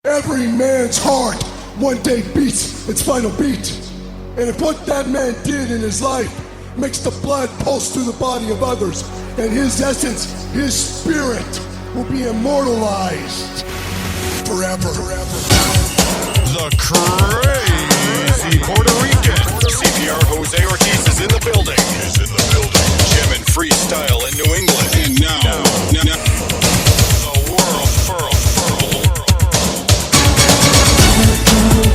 Every man's heart one day beats its final beat. And if what that man did in his life makes the blood pulse through the body of others, and his essence, his spirit, will be immortalized forever. The crazy Puerto Rican. CPR Jose Ortiz is in the building. Jamming freestyle in New England. And now. The world furl.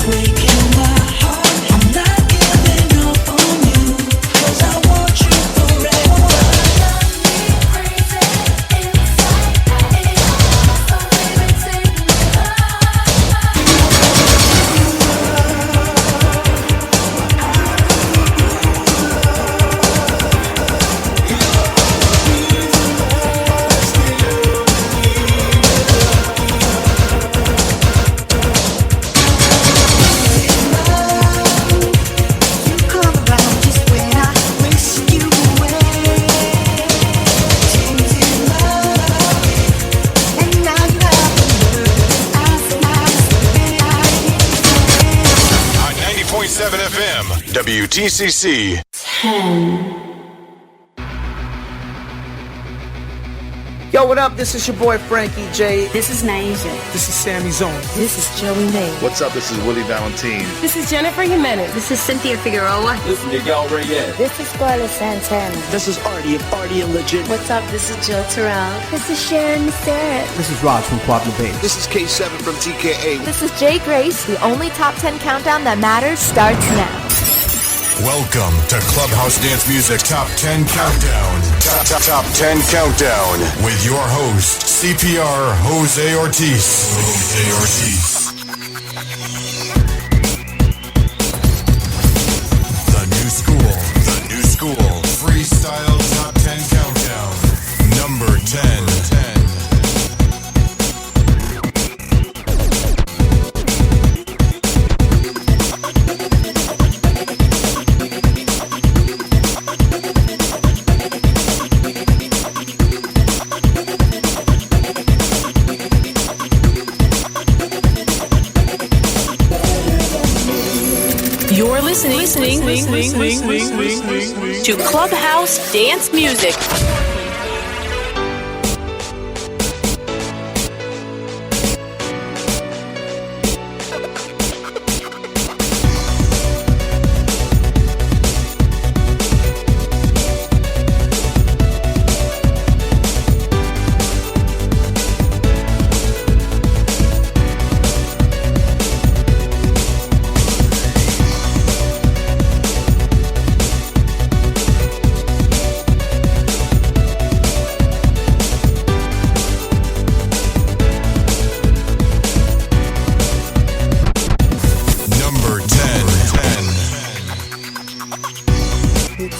Breaking my heart, I'm not giving up on you, 'cause I want you forever. Love me crazy inside, so baby take me WTCC. 10. Yo, what up? This is your boy Frankie J. This is Naija. This is Sammy Zone. This is Joey May. What's up? This is Willie Valentine. This is Jennifer Jimenez. This is Cynthia Figueroa. This is Miguel Reyes. This is Scarlett Santana. This is Artie of Artie and Legit. What's up? This is Jill Terrell. This is Sharon Sarah. This is Raj from Quad Bay. This is K7 from TKA. This is Jay Grace. The only top 10 countdown that matters starts now. Welcome to Clubhouse Dance Music Top 10 Countdown. Top 10 Countdown with your host, CPR Jose Ortiz. The new school, freestyle Top 10 Countdown. Number 10. You're listening to Clubhouse Dance Music.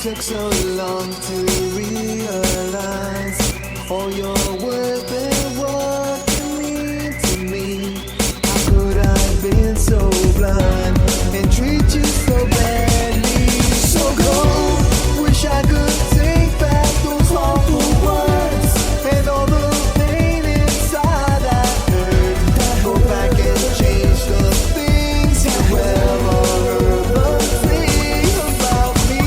Took so long to realize all your words and what you mean to me. How could I have been so blind and treat you so badly? So cold, wish I could take back those awful words and all the pain inside I heard. Go back and change the things you ever heard, but think about me.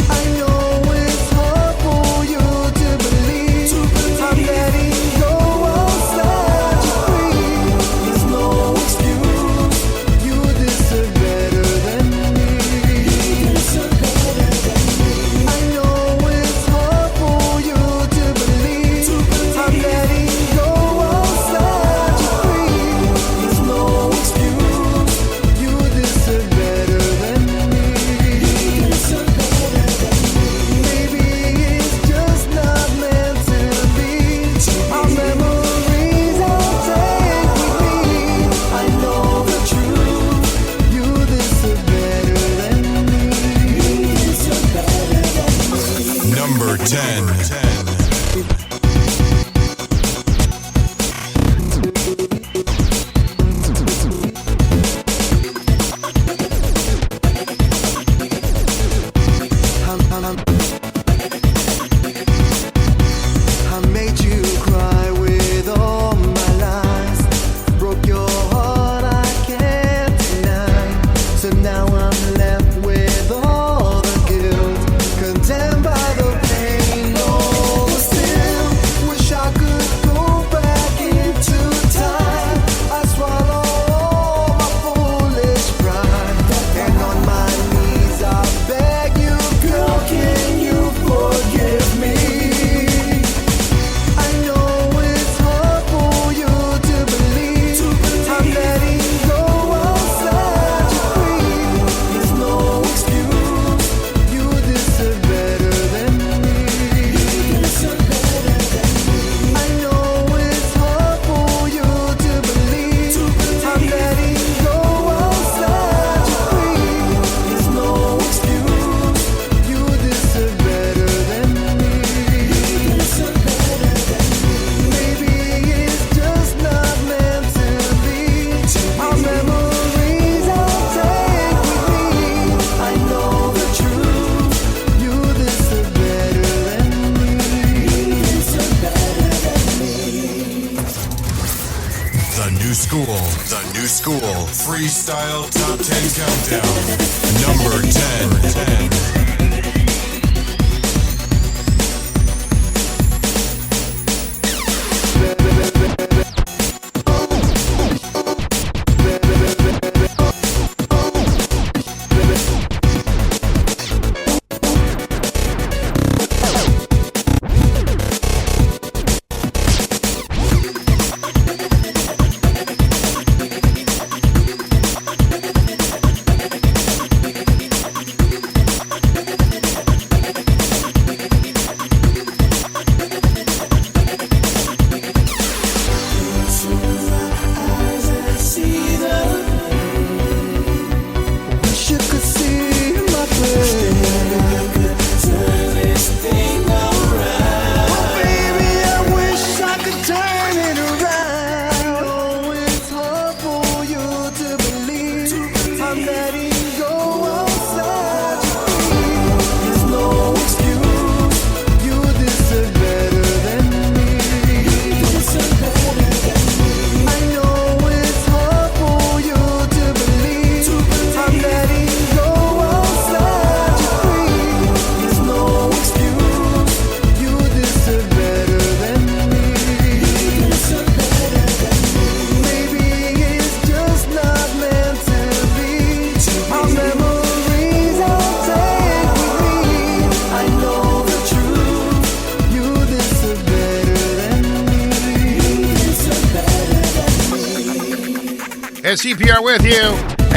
I know it's new school. The new school freestyle top 10 countdown. Number 10. It's CPR with you,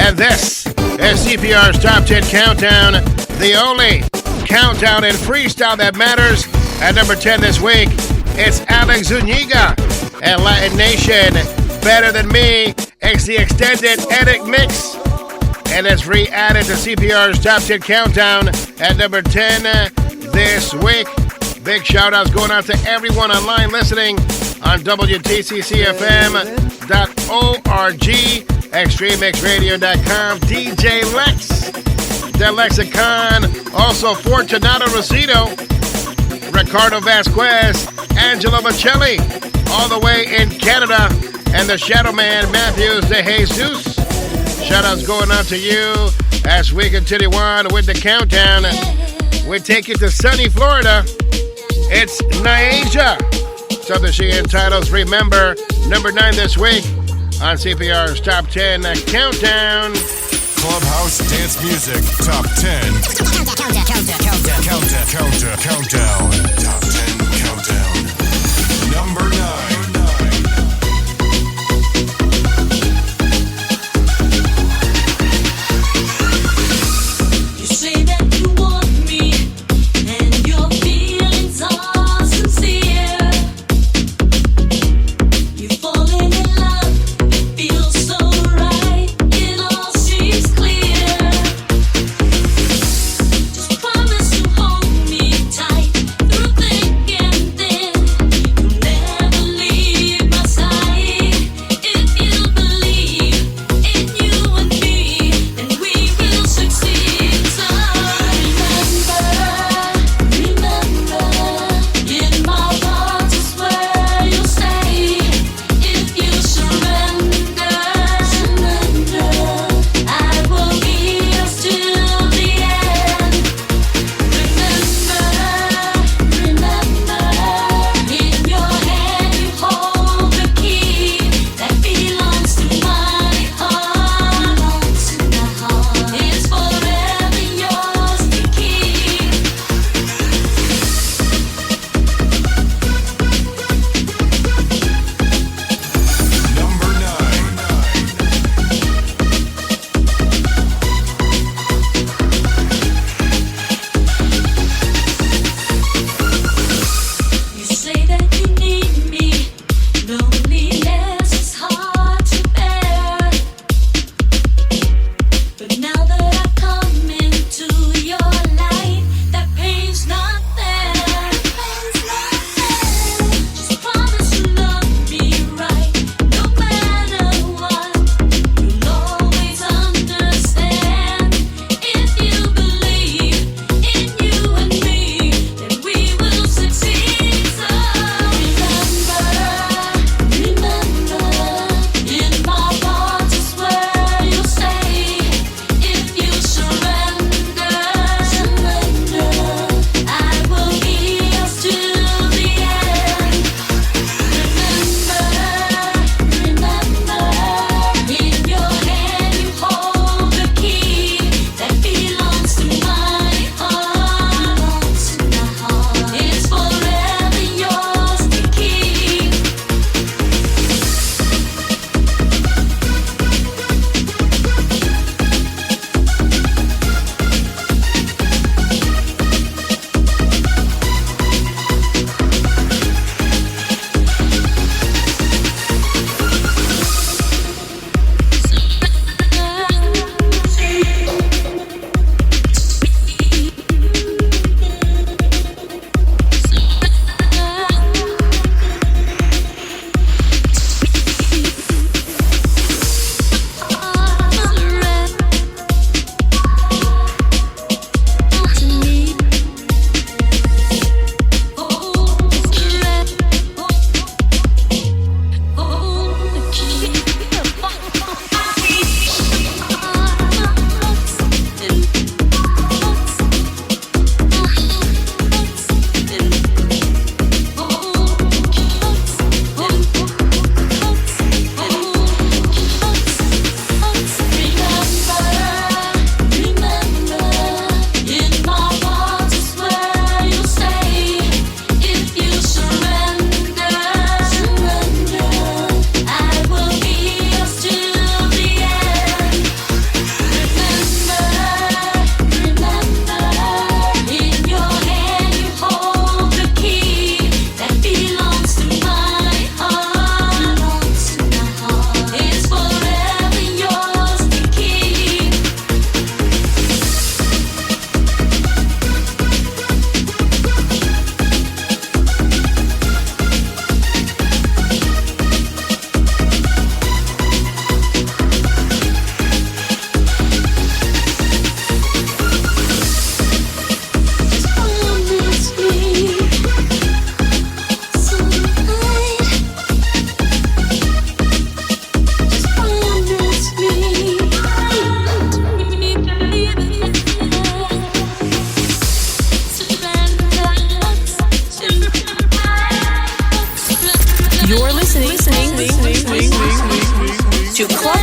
and this is CPR's Top 10 Countdown, the only countdown and freestyle that matters. At number 10 this week, it's Alex Zuniga and Latin Nation, Better Than Me. It's the extended edit mix, and it's re-added to CPR's Top 10 Countdown at number 10 this week. Big shout-outs going out to everyone online listening on WTCCFM.org, ExtremeMixRadio.com, DJ Lex, The Lexicon, also Fortunato Rosito, Ricardo Vasquez, Angelo Bocelli, all the way in Canada, and the Shadow Man, Matthews de Jesus. Shout-outs going out to you as we continue on with the countdown. We take you to sunny Florida. It's Nyaja. Something she entitles Remember, number 9 this week on CPR's Top 10 Countdown. Clubhouse Dance Music Top 10. Countdown. Top 10 Countdown. Number 9. Promise to hold me tight through thick and thin.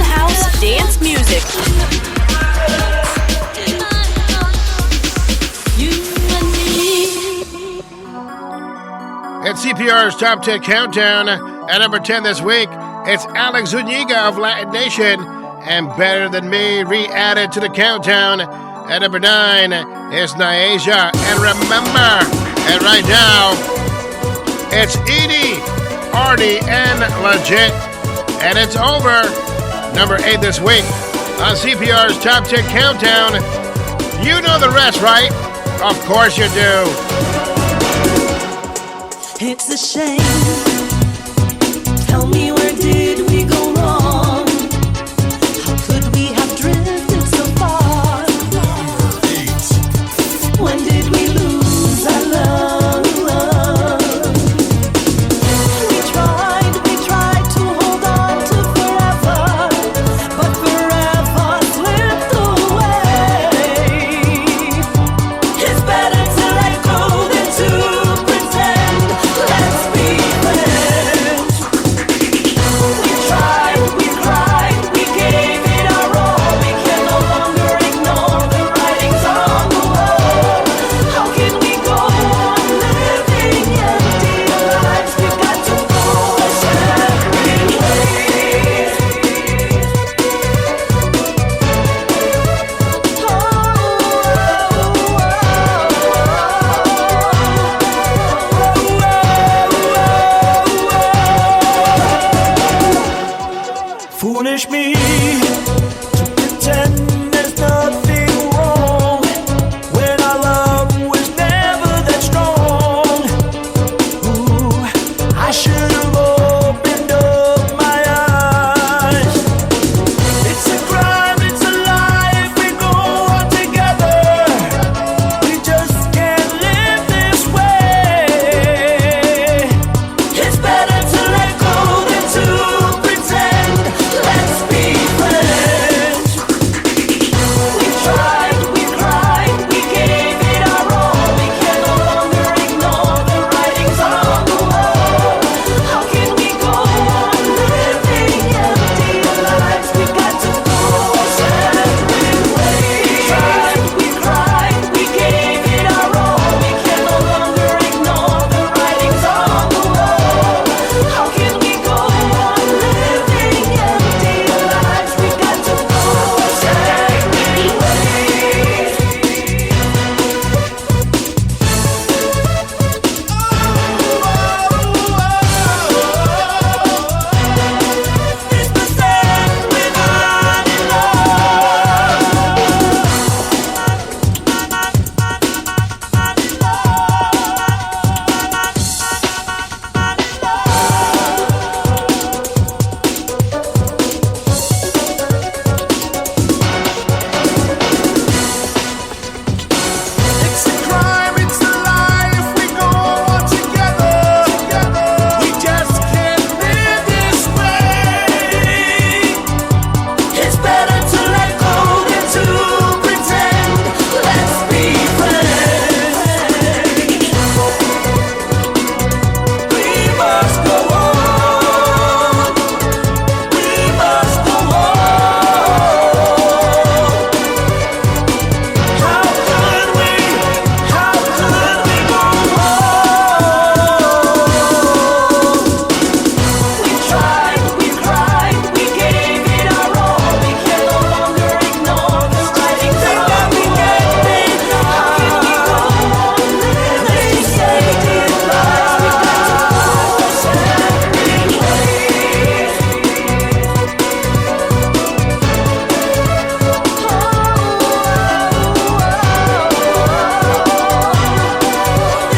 Clubhouse dance music. It's CPR's Top 10 Countdown. At number 10 this week, it's Alex Zuniga of Latin Nation and Better Than Me re-added to the countdown. At number 9 is Niaja and Remember. And right now, it's Edie, Artie, and Legit. And it's over. Number 8 this week on CPR's Top 10 Countdown. You know the rest, right? Of course you do. It's a shame. Tell me, where did we go wrong? How could we have drifted so far? When did we lose our love? We tried to hold on to forever, but forever slipped away. It's better to let go than to pretend. Let's be friends. We tried, we cried, we gave it our all. We can no longer ignore the writings on the wall. How can we go on living empty lives? We've got to go our separate ways. Foolish me to pretend there's nothing wrong when our love was never that strong. Ooh, I should have opened up my eyes. It's a crime, it's a lie if we go on together. We just can't live this way. It's better to let go than to pretend. Let's be friends. We tried, we cried, we gave it our all. We can no longer ignore the writings on the wall. How can we go on living empty lives? We've got to go our separate ways. We tried, we cried, we gave it our all. We can no longer ignore the writings on the wall. How can we go on living empty lives? We've got to go our separate ways. It's the same when I'm in It's a crime, it's a lie if we go on together. We just can't live this way. It's better to let go than to pretend. Let's be friends. We must go on. We must go on. How could we go wrong? We tried, we cried, we gave it our all. We can no longer ignore the writings on the wall. How can we go on living empty lives? We've got to go our separate ways.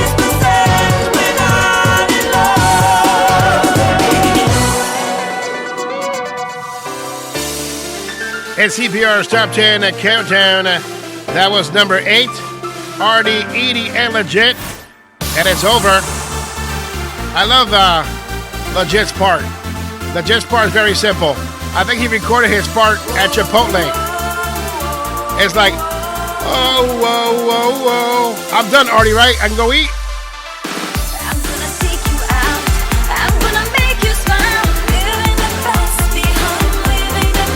It's the same when I'm in love. It's CPR's Top 10 Countdown. That was number 8. Artie, Edie, and Legit. And it's over. I love Legit's part. Legit's part is very simple. I think he recorded his part at Chipotle. It's like, oh, whoa, whoa, whoa. I'm done, Artie, right? I can go eat? I'm gonna take you out. I'm gonna make you smile. Living the fast, be home, living the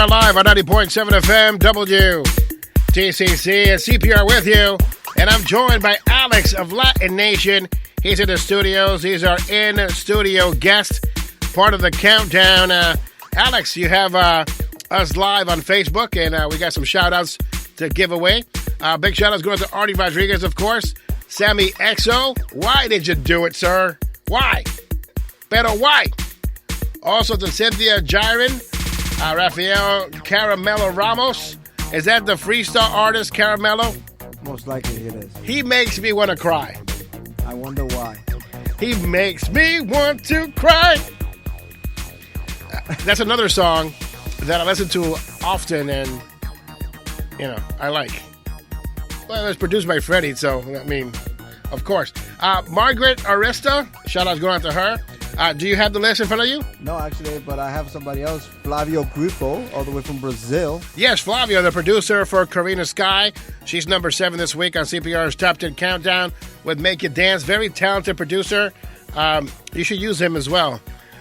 CPR Live on 90.7 FM, WTCC, and CPR with you. And I'm joined by Alex of Latin Nation. He's in the studios. He's our in-studio guest, part of the countdown. Alex, you have us live on Facebook, and we got some shout-outs to give away. Big shout-outs going to Artie Rodriguez, of course. Sammy Exo. Why did you do it, sir? Why? Pero why? Also to Cynthia Jiren, Rafael Caramello Ramos. Is that the freestyle artist, Caramello? Most likely it is. He makes me want to cry. I wonder why. He makes me want to cry. That's another song that I listen to often and, you know, I like. Well, it's produced by Freddie, so, I mean, of course. Margaret Arista, shout-outs going out to her. Do you have the list in front of you? No, actually, but I have somebody else, Flavio Grifo, all the way from Brazil. Yes, Flavio, the producer for Karina Sky. She's number 7 this week on CPR's Top 10 Countdown with Make You Dance. Very talented producer. You should use him as well.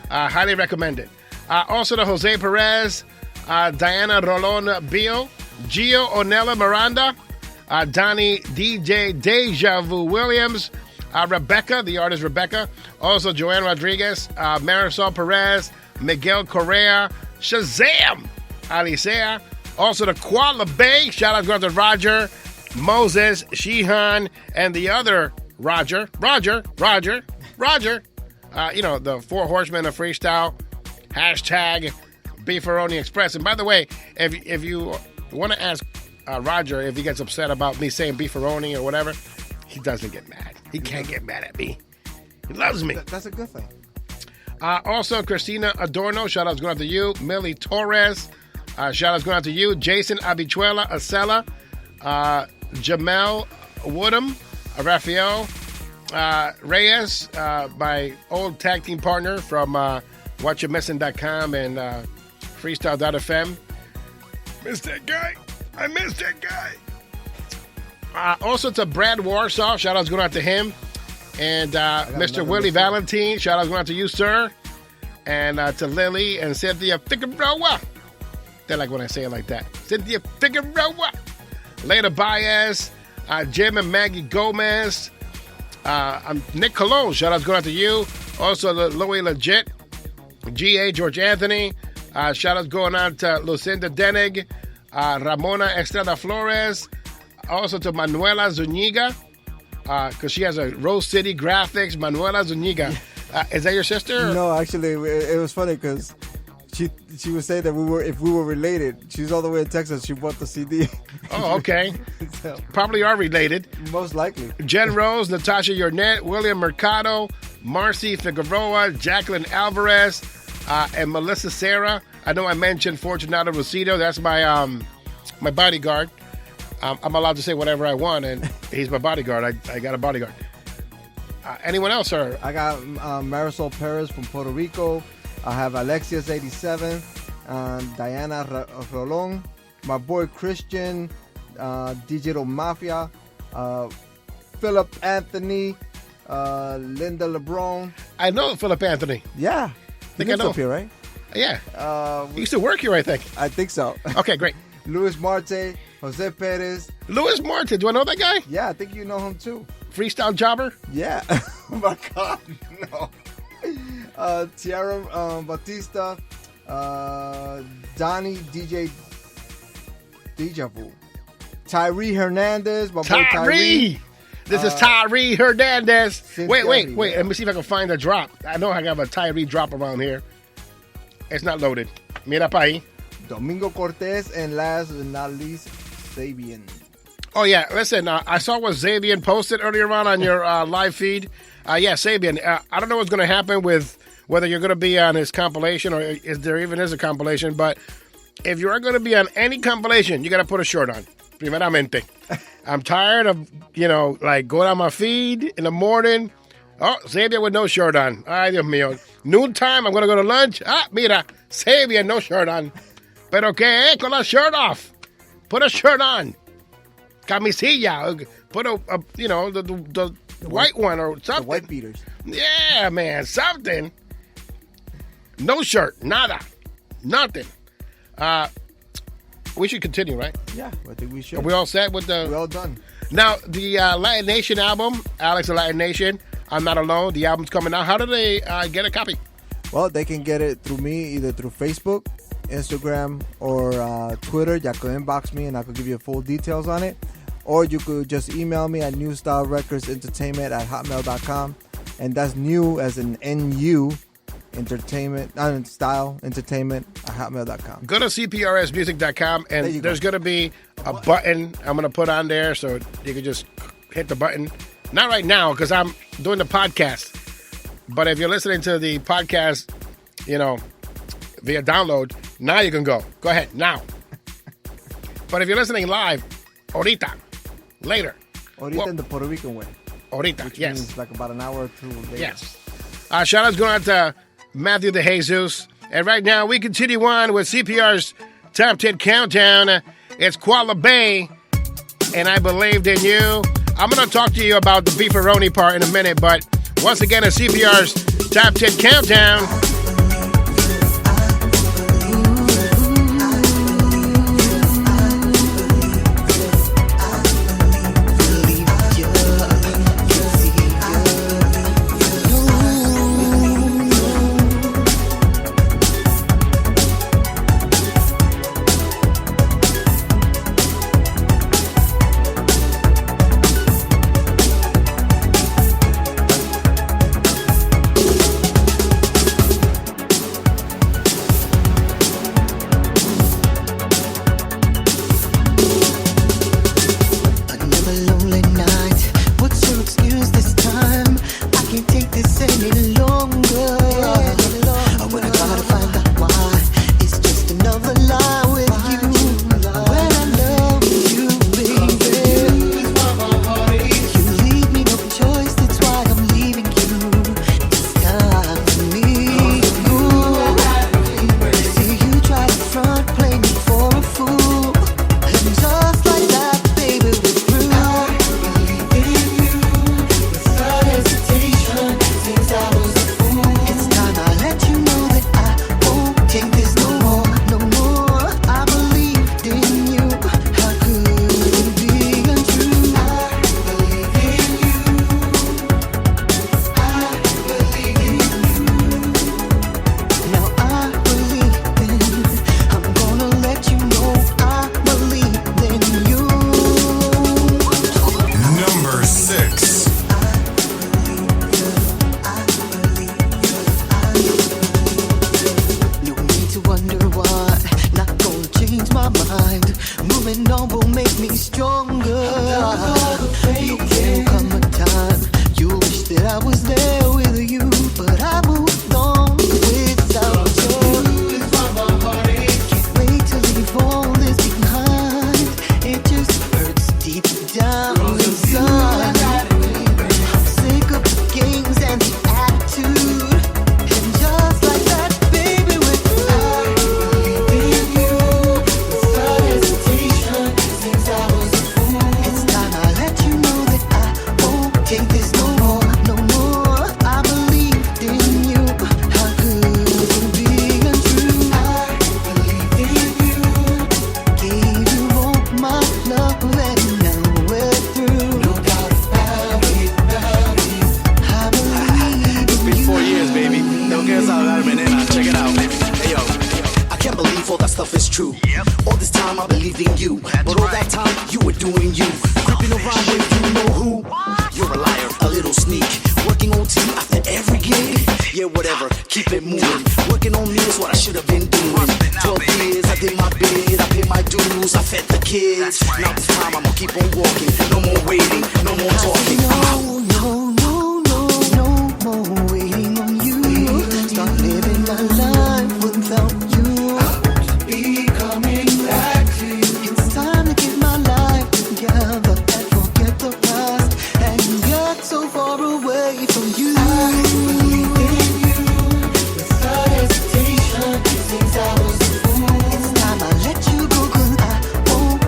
Highly recommend it. Also to Jose Perez, Diana Rolon Bio, Gio Onella Miranda, Donnie DJ Deja Vu Williams, Rebecca, the artist Rebecca, also Joanne Rodriguez, Marisol Perez, Miguel Correa, Shazam, Alicea, also to Kuala Bay, shout out to Roger, Moses, Sheehan, and the other Roger, you know, the 4 horsemen of freestyle, hashtag Beefaroni Express. And by the way, if you want to ask Roger if he gets upset about me saying Beefaroni or whatever, he doesn't get mad. He can't get mad at me. He loves me. That's a good thing. Also, Christina Adorno, shout-outs going out to you. Millie Torres, shout-outs going out to you. Jason Abichuela Acela, Jamel Woodham, Rafael Reyes, my old tag team partner from WhatYouMissing.com and Freestyle.fm. Missed that guy. I missed that guy. Also to Brad Warsaw, shout-outs going out to him. And Mr. Willie Valentine, shout-outs going out to you, sir. And to Lily and Cynthia Figueroa. They like when I say it like that. Cynthia Figueroa. Leda Baez, Jim and Maggie Gomez. Nick Colon, shout-outs going out to you. Also to Louis Legit. G.A. George Anthony. Shout-outs going out to Lucinda Denig. Ramona Estrada Flores. Also to Manuela Zuniga, because she has a Rose City Graphics. Manuela Zuniga. Is that your sister? No, actually, it was funny because she was saying that if we were related. She's all the way in Texas. She bought the CD. Oh, okay. So, probably are related. Most likely. Jen Rose, Natasha Yornet, William Mercado, Marcy Figueroa, Jacqueline Alvarez, and Melissa Serra. I know I mentioned Fortunato Rosito. That's my bodyguard. I'm allowed to say whatever I want, and he's my bodyguard. I got a bodyguard. Anyone else, sir? I got Marisol Perez from Puerto Rico. I have Alexius87, Diana Rolon, my boy Christian, Digital Mafia, Philip Anthony, Linda LeBron. I know Philip Anthony. Yeah. He lives up here, right? Yeah. He used to work here, I think. I think so. Okay, great. Luis Marte, Jose Perez. Luis Marte, do I know that guy? Yeah, I think you know him too. Freestyle jobber? Yeah. Oh my God, no. Tiara Batista, Donnie DJ Deja Vu, Tyree Hernandez, my boy Tyree. This is Tyree Hernandez. Wait. Yeah. Let me see if I can find a drop. I know I got a Tyree drop around here. It's not loaded. Mira pa ahí. Domingo Cortez, and last but not least, Sabian. Oh, yeah. Listen, I saw what Sabian posted earlier on your live feed. Yeah, Sabian, I don't know what's going to happen with whether you're going to be on his compilation or if there even is a compilation, but if you are going to be on any compilation, you got to put a shirt on. Primeramente. I'm tired of, like going on my feed in the morning. Oh, Sabian with no shirt on. Ay, Dios mío. Noontime, I'm going to go to lunch. Mira, Sabian, no shirt on. Pero que, con la shirt off. Put a shirt on. Camisilla. Put the white one or something. The white beaters. Yeah, man, something. No shirt. Nada. Nothing. we should continue, right? Yeah, I think we should. Are we all set with the... We're all done. Now, the Latin Nation album, Alex the Latin Nation, I'm Not Alone, the album's coming out. How do they get a copy? Well, they can get it through me, either through Facebook, Instagram, or Twitter. You can inbox me and I could give you full details on it. Or you could just email me at newstylerecordsentertainment@hotmail.com. And that's new as in NU entertainment, style entertainment @hotmail.com. Go to cprsmusic.com and there's going to be a button I'm going to put on there so you can just hit the button. Not right now because I'm doing the podcast. But if you're listening to the podcast, via download, now you can go. Go ahead, now. But if you're listening live, ahorita, later. Ahorita in the Puerto Rican way. Ahorita, which yes. means like about an hour or two later. Yes. Shout out's going out to Matthew De Jesus. And right now, we continue on with CPR's Top 10 Countdown. It's Koala Bay, and I Believed in You. I'm going to talk to you about the beefaroni part in a minute, but once again, it's CPR's Top 10 Countdown.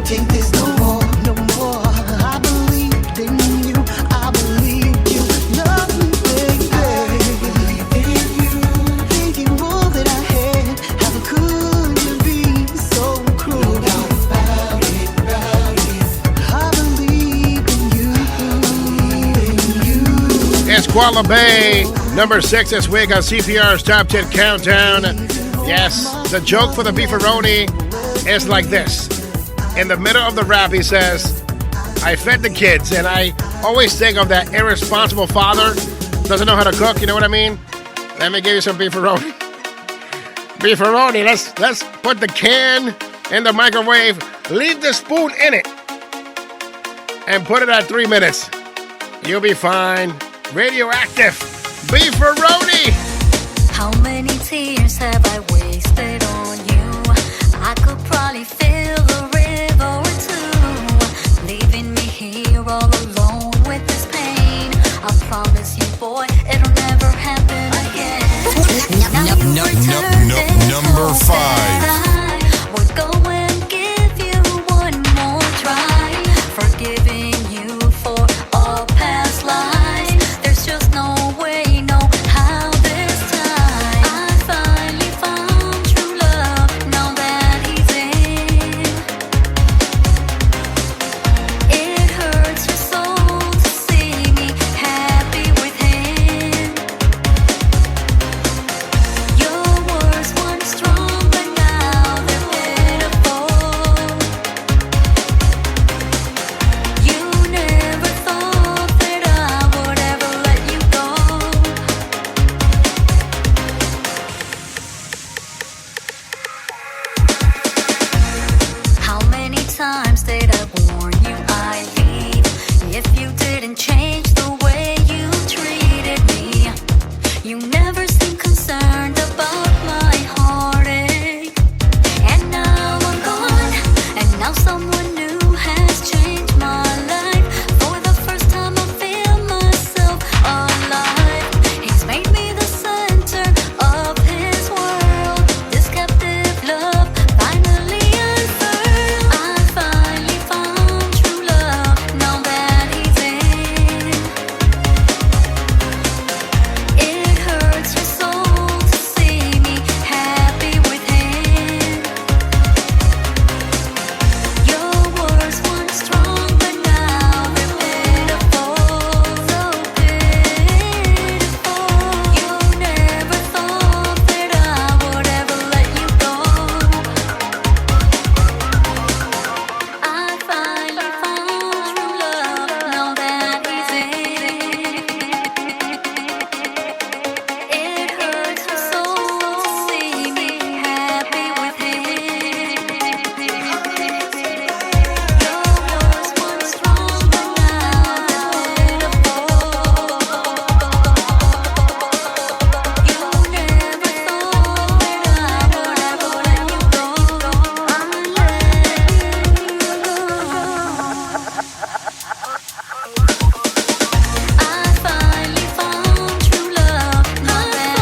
Take this no more, no more. I believed in you, I believed you. Squala Bay, number 6 this week on CPR's Top 10 Countdown. Yes, the joke for the beefaroni is like this. In the middle of the rap, he says, I fed the kids, and I always think of that irresponsible father, doesn't know how to cook, you know what I mean? Let me give you some beefaroni. Beefaroni, let's put the can in the microwave, leave the spoon in it, and put it at 3 minutes. You'll be fine. Radioactive beefaroni. How many tears have I wasted on you? I could probably fill a river or two, leaving me here all alone with this pain. I promise you, boy, it'll never happen again. Number 5. Would go and give you one more try, forgiving you for all past lies. There's just no way, no how this time. I finally found true love, now that he's in. It hurts your soul to see me happy with him. Your words weren't strong, but now they're pitiful. You never thought that I would ever let you go. How many times did I warn you I'd leave if you didn't change the way you treated me? You never seemed concerned about my heartache. And now I'm gone, and now someone new has changed my life. For the first time I feel myself alive. He's made me the center of his world. This captive love finally unfurled. I finally found true love, now that he's in. It hurts your soul to see me happy with him. Your words weren't strong, but now they're pitiful, so pitiful. You never thought that I would ever let you go. I finally found true love, now that he's in. It hurts your soul to see me happy with him. Your words weren't strong, but now they're pitiful. You never thought that I would ever let you go. I let you go. I finally found true love, now that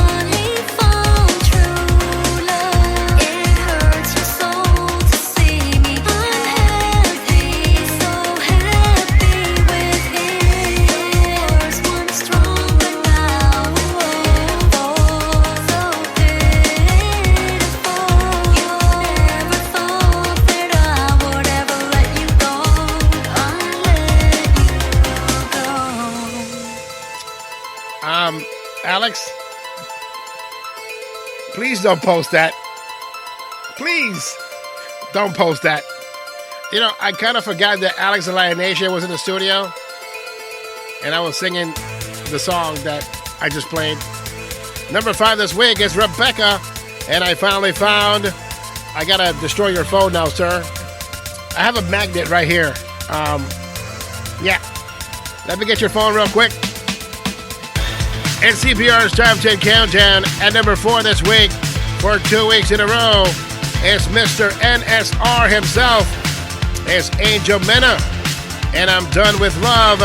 finally found true love. It hurts your soul to see me unhappy, so happy with him. Words weren't strong, but now so pitiful. You never thought that I would ever let you go. I let you go. Alex, please don't post that. Please don't post that. You know, I kind of forgot that Alex and Lionasia was in the studio, and I was singing the song that I just played. Number 5 this week is Rebecca, and I finally found. I gotta destroy your phone now, sir. I have a magnet right here. Yeah. Let me get your phone real quick. And CPR's Top 10 Countdown at number 4 this week for 2 weeks in a row is Mr. NSR himself. It's Angel Mena. And I'm Done With Love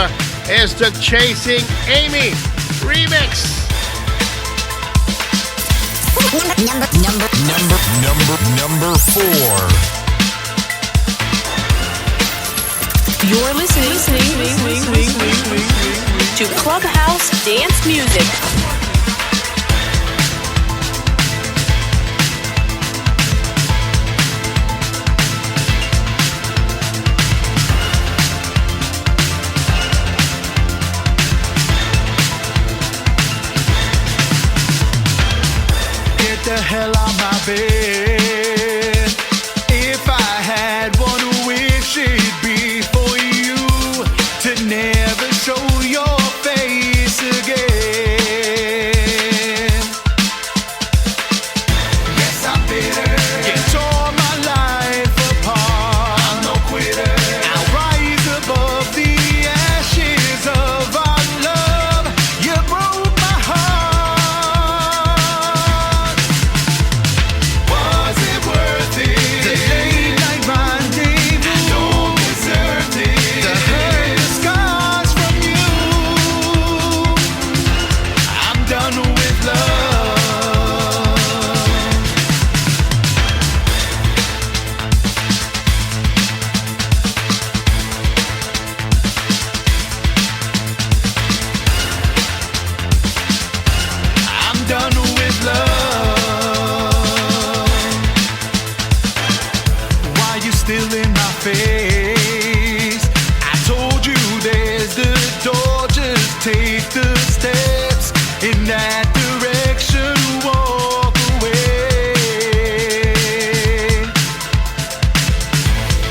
is the Chasing Amy remix. Number 4. You're listening to Clubhouse Dance Music. hell out my bed. If I had one wish, it'd be for you to never show your face again. Yes, I'm bitter. You tore my life apart. I'm no quitter. I'll rise above the ashes of our love. You broke my heart. Was it worth it? The late night rendezvous. Don't deserve it. The hurt, the scars from you. I'm done with love. I'm done with love. Why you still in my face? I told you there's the door, just take the steps in that direction, walk away.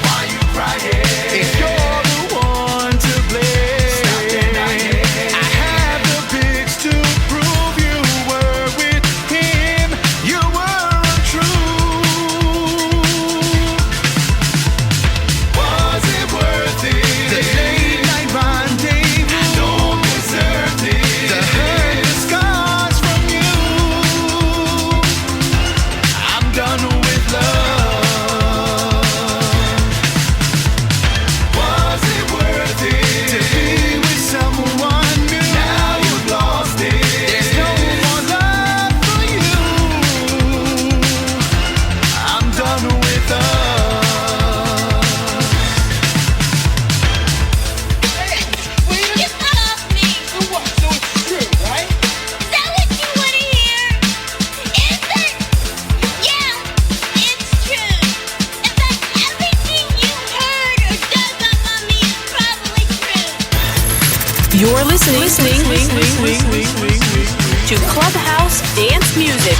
Why you crying? If you're the one to blame, stop denying. I have the pics to prove you were with him. You were untrue. Was it worth it? The late night rendezvous. Don't deserve it. The hurt, the scars from you. I'm done with love. Was it worth it to be with someone new? Now you've lost it. There's no more love for you. I'm done with us. Hey, will you get off me? So what? So it's true, right? Is that what you want to hear? Is it? Yeah, it's true. In fact, everything you heard or dug up on me is probably true. You're listening to Clubhouse Dance Music.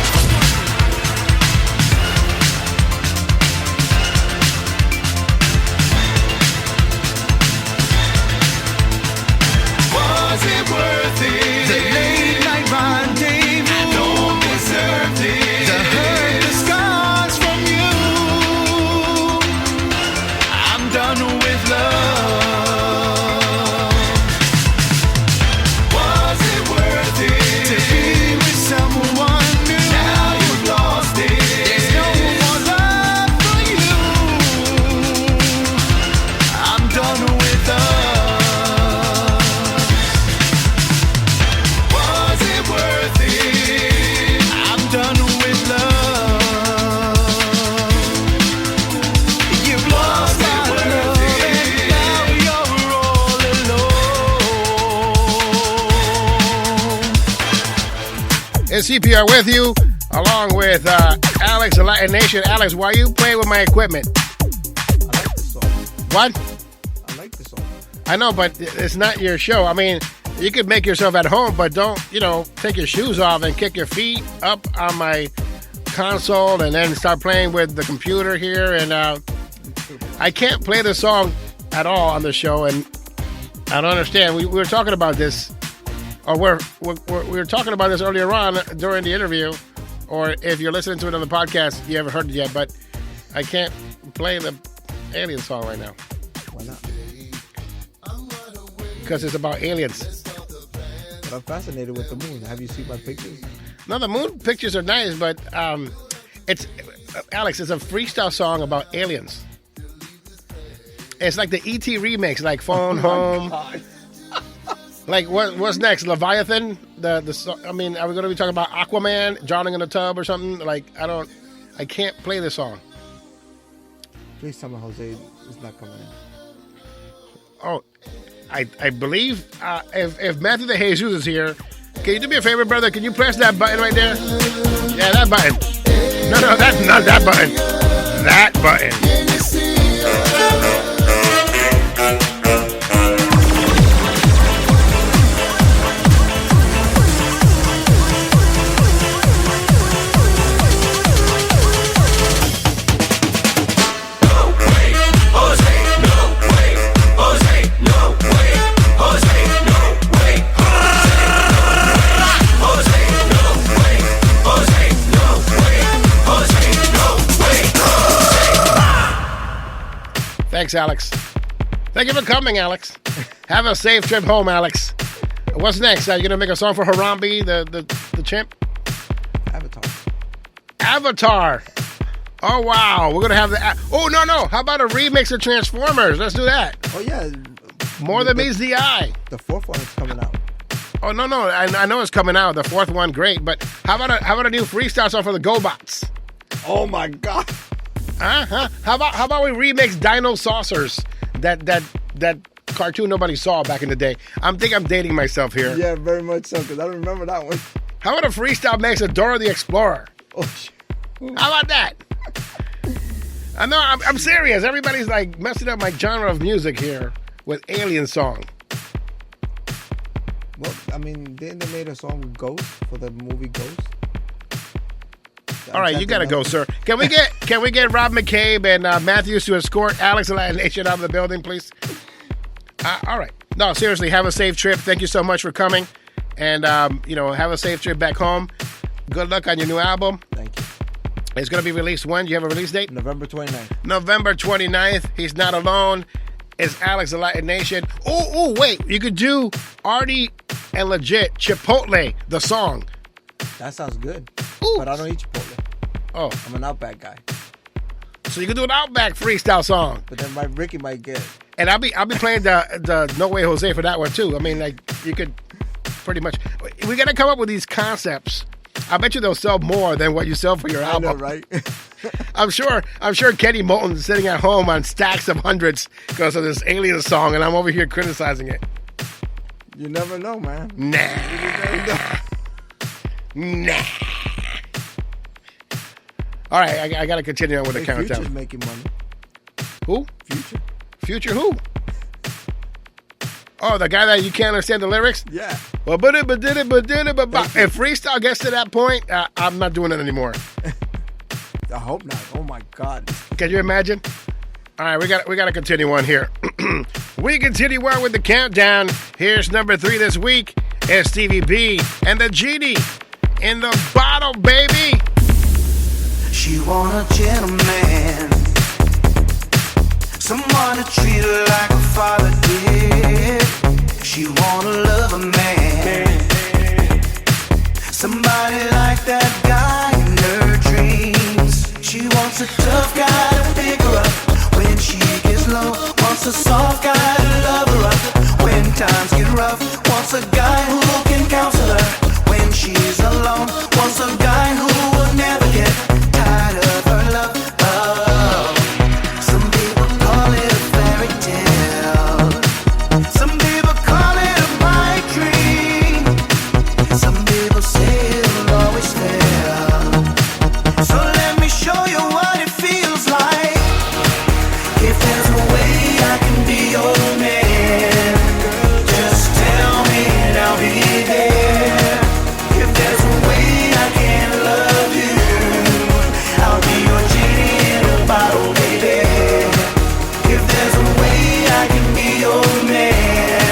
Was it worth it? The late night rendezvous. Don't deserve it. The hurt, the scars from you. I'm done with love. Was it worth it to be with someone new? Now you've lost it. There's no more love for you. I'm done with love. Was it worth it? I'm done with love. You've lost my love, and now you're all alone. It's CPR with you, along with Alex, the Latin Nation. Alex, why you playing with my equipment? I like this song. What? I like this song. I know, but it's not your show. I mean, you could make yourself at home, but don't, take your shoes off and kick your feet up on my console and then start playing with the computer here. And I can't play the song at all on the show, and I don't understand. We were talking about this, or we were talking about this earlier on during the interview, or if you're listening to it on the podcast, you haven't heard it yet, but I can't play the Alien song right now. Why not? Because it's about aliens. But I'm fascinated with the moon. Have you seen my pictures? No, the moon pictures are nice, but it's Alex. It's a freestyle song about aliens. It's like the ET remix, like Phone Home. God. Like what's next? Leviathan? The I mean, are we going to be talking about Aquaman drowning in a tub or something? Like I can't play this song. Please tell me Jose is not coming in. Oh, I believe if Matthew de Jesus is here, can you do me a favor, brother? Can you press that button right there? Yeah, that button. No, that's not that button. That button. Thanks, Alex. Thank you for coming, Alex. Have a safe trip home, Alex. What's next? Are you gonna make a song for Harambe, the chimp? Avatar. Oh wow, we're gonna have the. Oh no! How about a remix of Transformers? Let's do that. Oh yeah. More than meets the eye. The fourth one is coming out. Oh no! I know it's coming out. The fourth one, great. But how about a new freestyle song for the GoBots? Oh my god. How about we remix Dino Saucers? That cartoon nobody saw back in the day. I'm dating myself here. Yeah, very much so, because I don't remember that one. How about a freestyle mix of Dora the Explorer? Oh shit. How about that? I know, I'm serious. Everybody's like messing up my genre of music here with Alien Song. Well, I mean, didn't they made a song with Ghost for the movie Ghost? All right, you gotta go, sir. Can we get Rob McCabe and Matthews to escort Alex and Latin Nation out of the building, please? All right. No, seriously, have a safe trip. Thank you so much for coming, and have a safe trip back home. Good luck on your new album. Thank you. It's going to be released when? Do you have a release date? November 29th. November 29th. He's not alone. It's Alex the Latin Nation. Oh, wait. You could do Artie and Legit Chipotle, the song. That sounds good. Ooh. But I don't eat Chipotle. Oh. I'm an Outback guy. So you could do an Outback freestyle song. But then Ricky might get it. And I'll be playing the No Way Jose for that one too. I mean, like, you could pretty much. We got to come up with these concepts. I bet you they'll sell more than what you sell for your album. I know, right? I'm sure Kenny Moulton's sitting at home on stacks of hundreds because of this Alien song, and I'm over here criticizing it. You never know, man. Nah. All right, I got to continue on with the countdown. Future's making money. Who? Future. Future who? Oh, the guy that you can't understand the lyrics? Yeah. If freestyle gets to that point, I'm not doing it anymore. I hope not. Oh my God. Can you imagine? All right, we got to continue on here. We continue on with the countdown. Here's number 3 this week. It's Stevie B and the Genie in the bottle, baby. She want a gentleman, someone to treat her like a father did. She wanna love a man, somebody like that guy in her dreams. She wants a tough guy to pick her up when she gets low. Wants a soft guy to love her up when times get rough. Wants a guy who can counsel her when she's alone. Wants a guy who will never get tired of her love. Oh, some people call it a fairy tale. Some people call it a pipe dream. Some people say it'll always fail. So let me show you what it feels like. If there's a way I can be your man, just tell me and I'll be there. If there's a way I can love you, I'll be your genie in a bottle, baby. If there's a way I can be your man,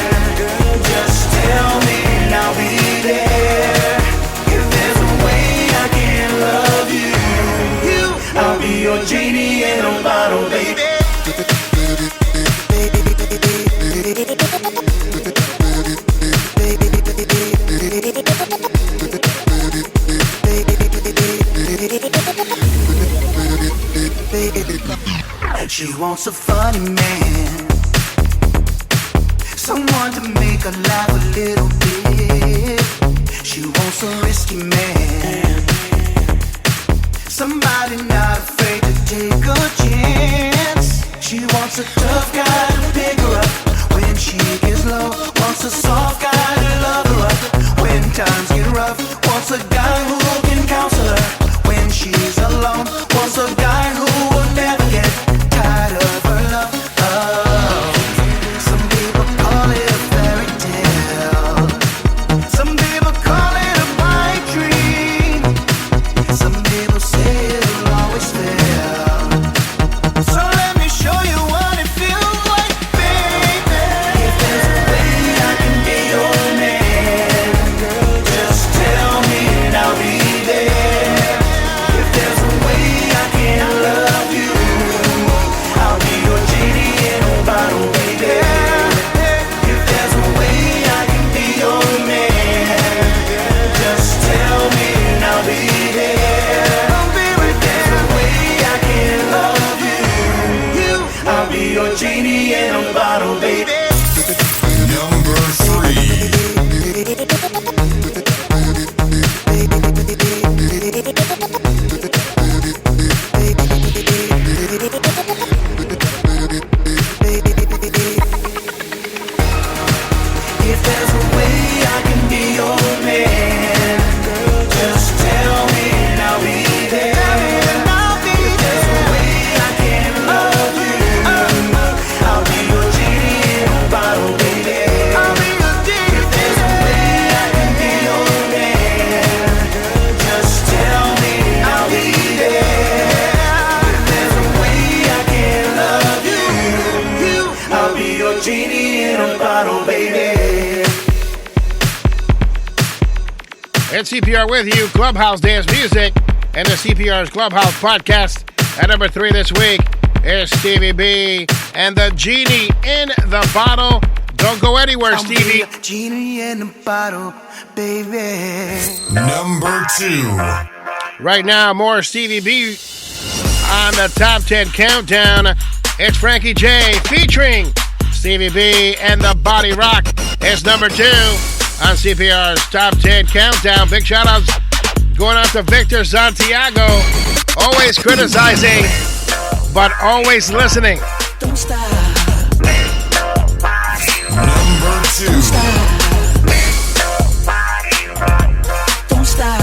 just tell me and I'll be there. If there's a way I can love you, I'll be your genie in a bottle, baby. She wants a funny man, someone to make her laugh a little bit. She wants a risky man, somebody not afraid to take a chance. She wants a tough guy to pick her up when she gets low. Wants a soft guy to love her up when times get rough. Wants a guy who can counsel her when she's alone. Wants a guy who will never get tired of her love. Oh, some people call it a fairy tale. Some people call it a pipe dream. Some people say it'll always fail. So let me show you what it feels like. It's CPR with you, Clubhouse Dance Music, and the CPR's Clubhouse podcast. At number 3 this week is Stevie B and the Genie in the Bottle. Don't go anywhere, Stevie. Genie in the bottle, baby. Number 2. Right now, more Stevie B on the top 10 countdown. It's Frankie J featuring Stevie B and the Body Rock. It's number 2 on CPR's top 10 countdown. Big shout outs going out to Victor Santiago. Always criticizing, but always listening. Don't stop. Number 2. Don't stop. Don't stop.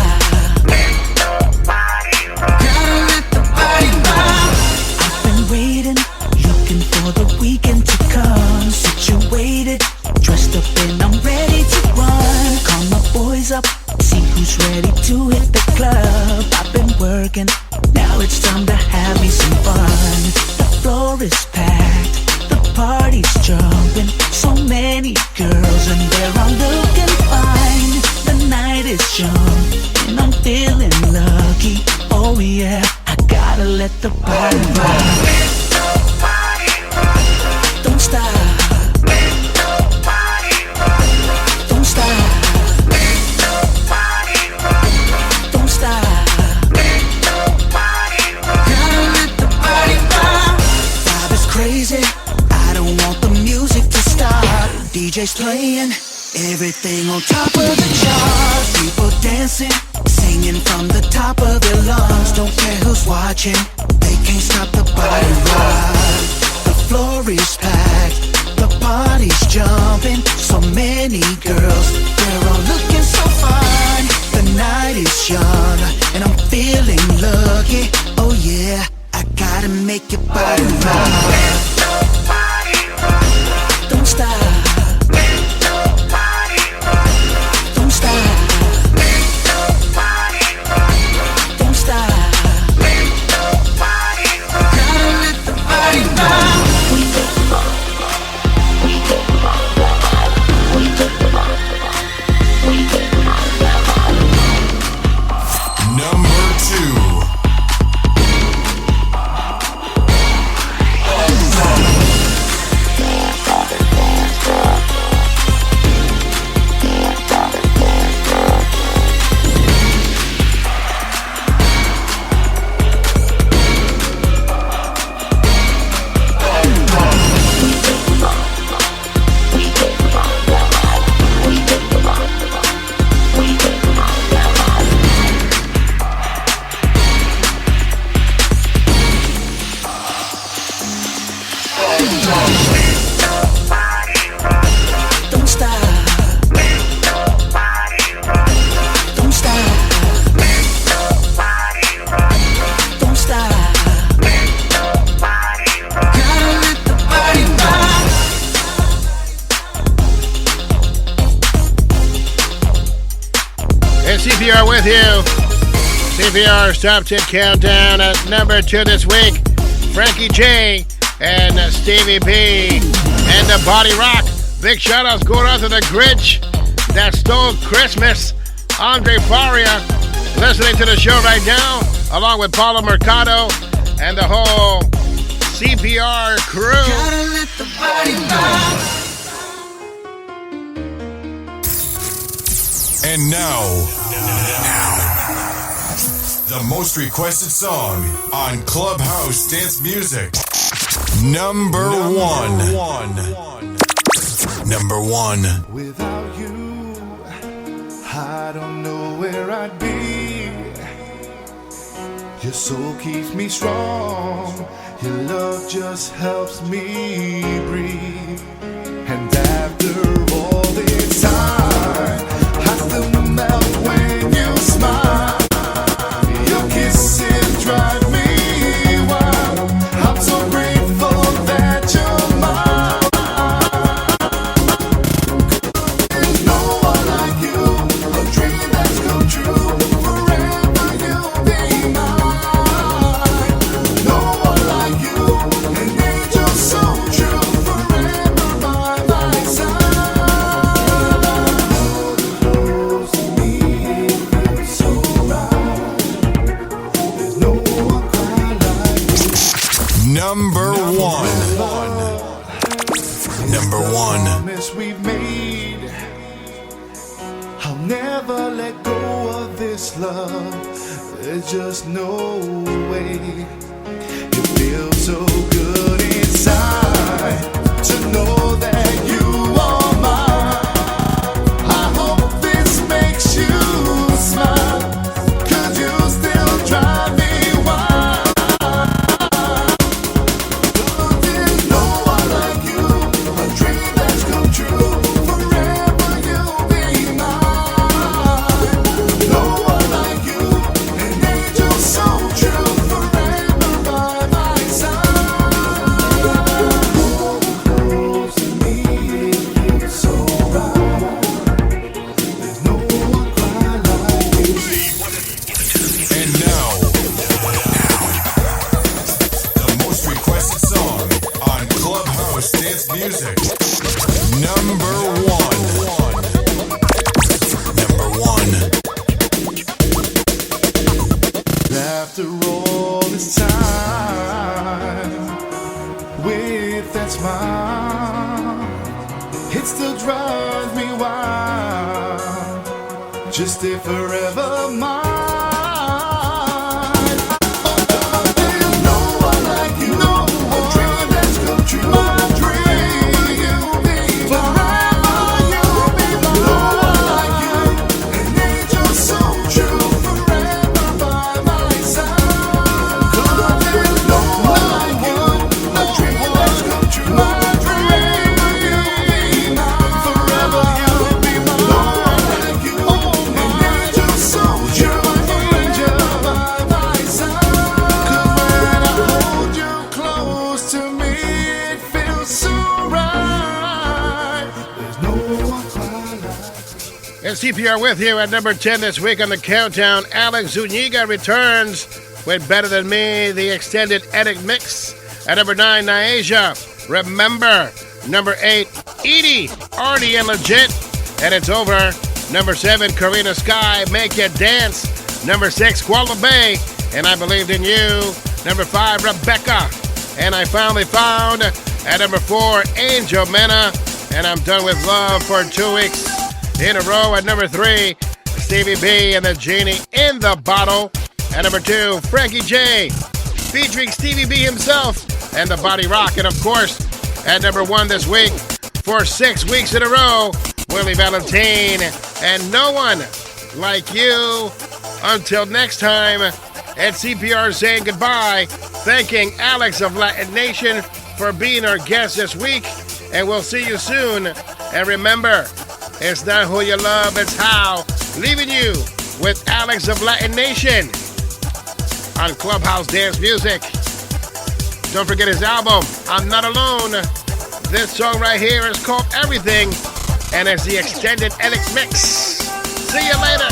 Gotta let the body rock. I've been waiting, looking for the weekend to come. Situated, dressed up and I'm ready to run. Call my boys up, see who's ready to hit the club. I've been working, now it's time to have me some fun. The floor is packed, the party's jumping. So many girls and they're all looking fine. The night is young and I'm feeling lucky. Oh yeah, I gotta let the body rock. Don't stop. Don't stop. Don't stop. Gotta let the body rock. Vibe is crazy, I don't want the music to stop. DJ's playing, everything on top of the charts. People dancing, singing from the top of their lungs. Don't care who's watching, they can't stop the body rock. The floor is packed, the party's jumping. So many girls, they're all looking so fine. The night is young and I'm feeling lucky. Oh yeah, I gotta make your body rock. Don't stop. Don't stop. Don't stop. Gotta let the body rock. Number 2. Don't stop. Don't stop. Don't stop. Gotta let the body rock. It's CPR with you. CPR's top 10 countdown at number 2 this week. Frankie J and Stevie B and the Body Rock. Big shout outs going out to the Grinch that stole Christmas. Andre Faria listening to the show right now, along with Paula Mercado and the whole CPR crew. Gotta let the body rock. And now, the most requested song on Clubhouse Dance Music. Number 1. Number 1. Without you, I don't know where I'd be. Your soul keeps me strong. Your love just helps me breathe. And after all this time, I still melt when you smile. Your kisses drive me wild. I'm so grateful that you're mine. There's no one like you, a dream that's come true. Forever you'll be mine. No one like you, an angel so true. Forever Number one. Number one. Promise we've made. I'll never let go of this love. There's just no way. It feels so good inside to know that you are mine. I hope this makes you smile, 'cause you still drive me wild. There's no one like you, a dream that's come true. Forever you'll be mine. No one like you, an angel so true. Forever by my side. Close to me, it feels so right. There's no one quite like you. And now, the most requested song on Clubhouse Dance Music. Number one. Number one. After all this time, with that smile, it still drives me wild. Just stay forever mine. There's no one like you, no one dream that's come true. My dream, you'll be forever, you'll be mine. No one like you, an angel so true. Forever by my side. 'Cause there's no one like you, a dream that's come true. My dream, you'll be mine. Forever you'll be mine. No one like you, an angel so true. Angel by my side. 'Cause when I hold you close to me, it feels so right. There's no one quite like. And CPR with you at number 10 this week on the countdown. Alex Zuniga returns with Better Than Me, the extended edit mix. At number 9, Niaja, Remember. Number 8, Edie, Artie and Legit. And it's over. Number 7, Karina Sky, Make You Dance. Number 6, Kuala Bay, and I Believed in You. Number 5, Rebecca, and I Finally Found. At number 4, Angel Mena, and I'm Done With Love for 2 weeks in a row. At number 3, Stevie B and the Genie in the Bottle. At number 2, Frankie J, featuring Stevie B himself and the Body Rock. And of course, at number 1 this week, for 6 weeks in a row, Willie Valentine and No One Like You. Until next time, at CPR saying goodbye, thanking Alex of Latin Nation for being our guest this week, and we'll see you soon. And remember, it's not who you love, it's how. Leaving you with Alex of Latin Nation on Clubhouse Dance Music. Don't forget his album, I'm Not Alone. This song right here is called Everything, and it's the extended edit mix. See you later.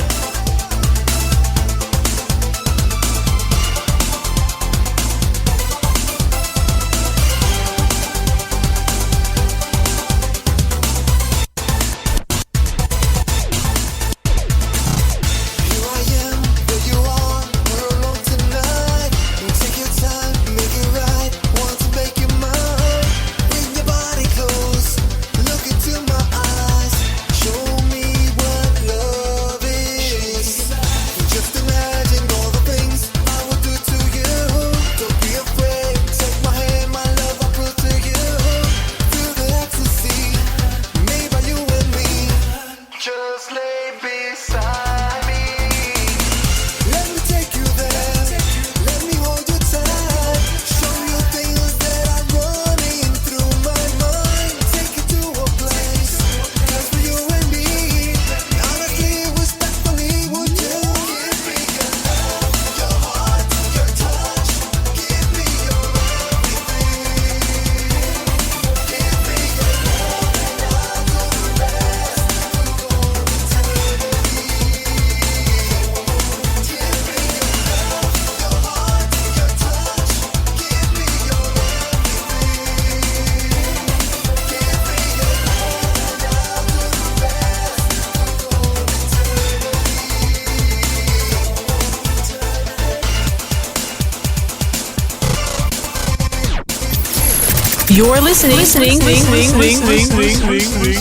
You're listening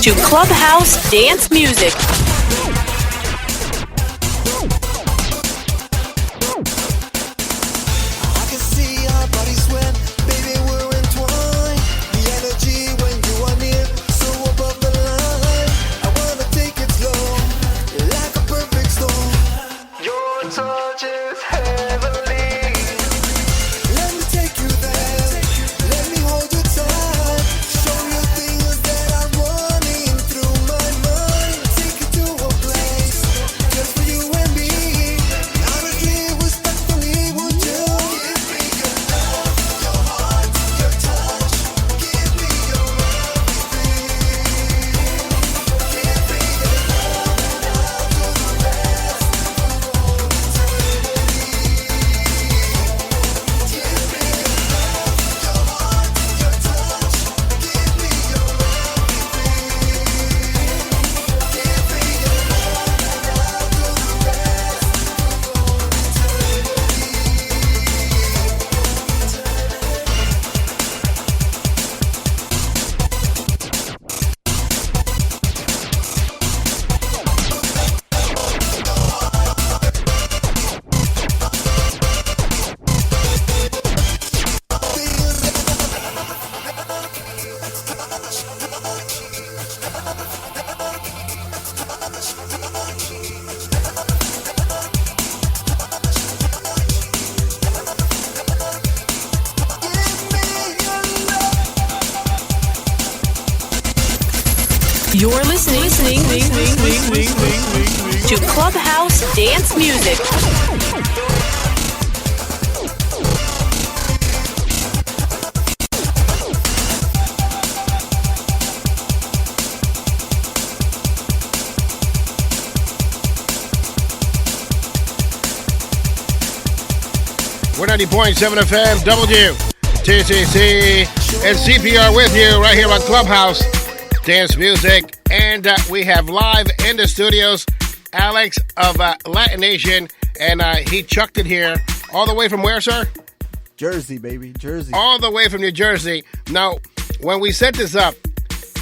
to Clubhouse Dance Music. You're listening to Clubhouse Dance Music. We're 90.7 FM, WTCC, and CPR with you right here on Clubhouse Dance Music. And we have live in the studios Alex of Latin Nation, and he chucked it here all the way from where, sir? Jersey, baby, Jersey. All the way from New Jersey. Now, when we set this up,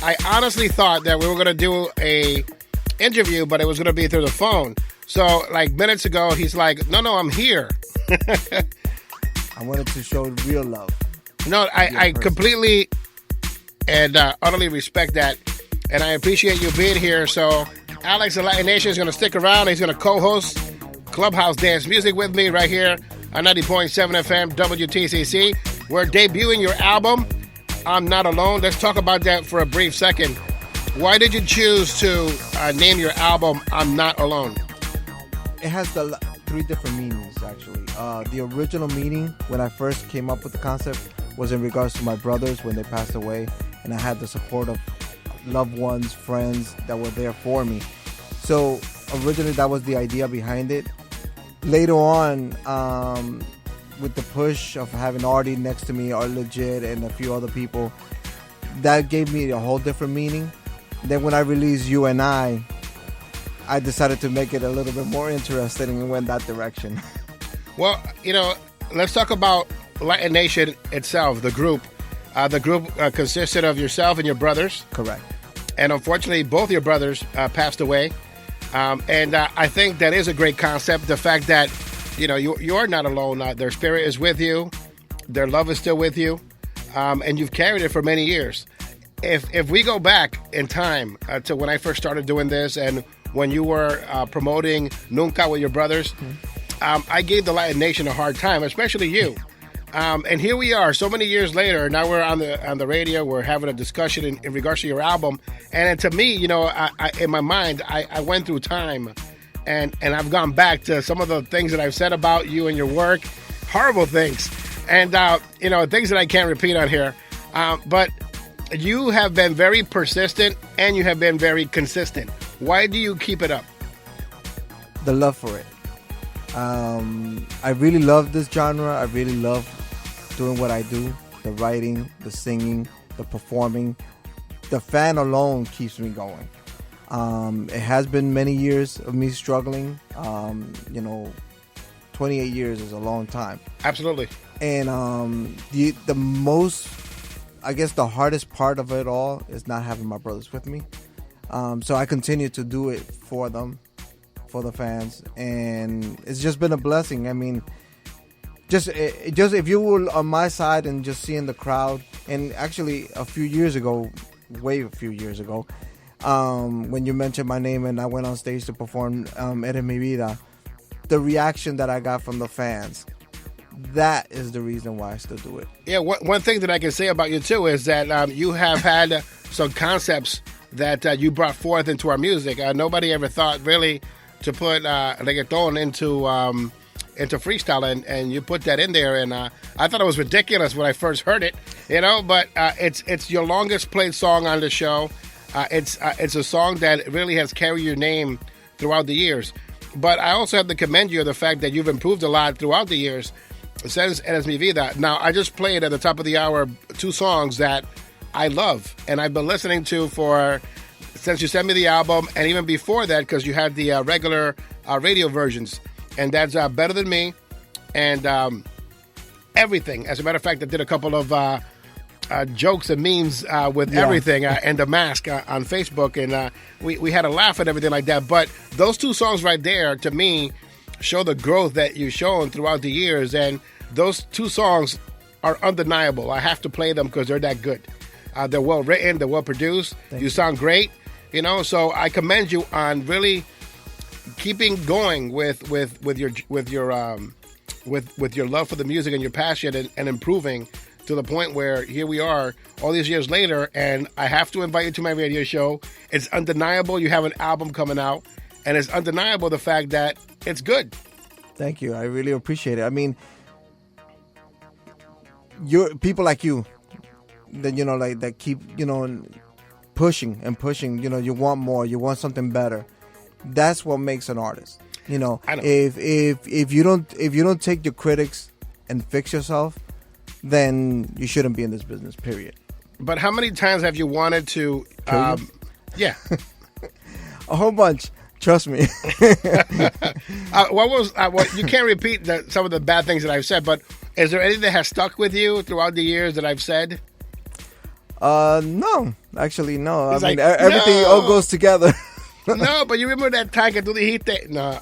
I honestly thought that we were going to do a interview, but it was going to be through the phone. So, like minutes ago, he's like, no, I'm here. I wanted to show real love. No, I completely and utterly respect that. And I appreciate you being here. So, Alex of Latin Nation is going to stick around. He's going to co-host Clubhouse Dance Music with me right here on 90.7 FM WTCC. We're debuting your album, I'm Not Alone. Let's talk about that for a brief second. Why did you choose to name your album I'm Not Alone? It has three different meanings, actually. The original meaning, when I first came up with the concept, was in regards to my brothers when they passed away, and I had the support of loved ones, friends that were there for me. So originally that was the idea behind it. Later on, with the push of having Artie next to me, Art Legit, and a few other people, that gave me a whole different meaning. Then when I released You and I decided to make it a little bit more interesting and went that direction. Well, let's talk about Latin Nation itself, the group. The group consisted of yourself and your brothers. Correct. And unfortunately, both your brothers passed away. And I think that is a great concept. The fact that, you're not alone. Their spirit is with you. Their love is still with you. And you've carried it for many years. If we go back in time to when I first started doing this and when you were promoting Nunca with your brothers, I gave the Latin Nation a hard time, especially you. And here we are, so many years later. Now we're on the radio. We're having a discussion in regards to your album. And to me, I in my mind, I went through time, and I've gone back to some of the things that I've said about you and your work, horrible things, and things that I can't repeat on here. But you have been very persistent, and you have been very consistent. Why do you keep it up? The love for it. I really love this genre. I really love doing what I do. The writing, the singing, the performing. The fan alone keeps me going. It has been many years of me struggling. 28 years is a long time. Absolutely. And the most I guess the hardest part of it all is not having my brothers with me. So I continue to do it for them, for the fans, and it's just been a blessing. I mean, just if you were on my side and just seeing the crowd, and actually a few years ago, when you mentioned my name and I went on stage to perform Eres Mi Vida, the reaction that I got from the fans, that is the reason why I still do it. Yeah, one thing that I can say about you too is that you have had some concepts that you brought forth into our music. Nobody ever thought really to put reggaeton into freestyle, and you put that in there, and I thought it was ridiculous when I first heard it, but it's your longest played song on the show. It's a song that really has carried your name throughout the years. But I also have to commend you on the fact that you've improved a lot throughout the years since Eres Mi Vida. Now, I just played at the top of the hour 2 songs that I love, and I've been listening to since you sent me the album, and even before that, because you had the regular radio versions, and that's Better Than Me and Everything. As a matter of fact, I did a couple of jokes and memes with Everything and The Mask on Facebook, and we had a laugh and everything like that. But those 2 songs right there, to me, show the growth that you've shown throughout the years, and those 2 songs are undeniable. I have to play them because they're that good. They're well written, they're well produced. You sound great, So I commend you on really keeping going with your love for the music and your passion, and improving to the point where here we are all these years later, and I have to invite you to my radio show. It's undeniable you have an album coming out, and it's undeniable the fact that it's good. Thank you. I really appreciate it. I mean, you're people like you that that keep pushing and pushing. You want more. You want something better. That's what makes an artist. I know. If you don't take your critics and fix yourself, then you shouldn't be in this business. Period. But how many times have you wanted to? Yeah, a whole bunch. Trust me. You can't repeat some of the bad things that I've said, but is there anything that has stuck with you throughout the years that I've said? No, actually, no. Everything all goes together. No, but you remember that time que tú dijiste? No.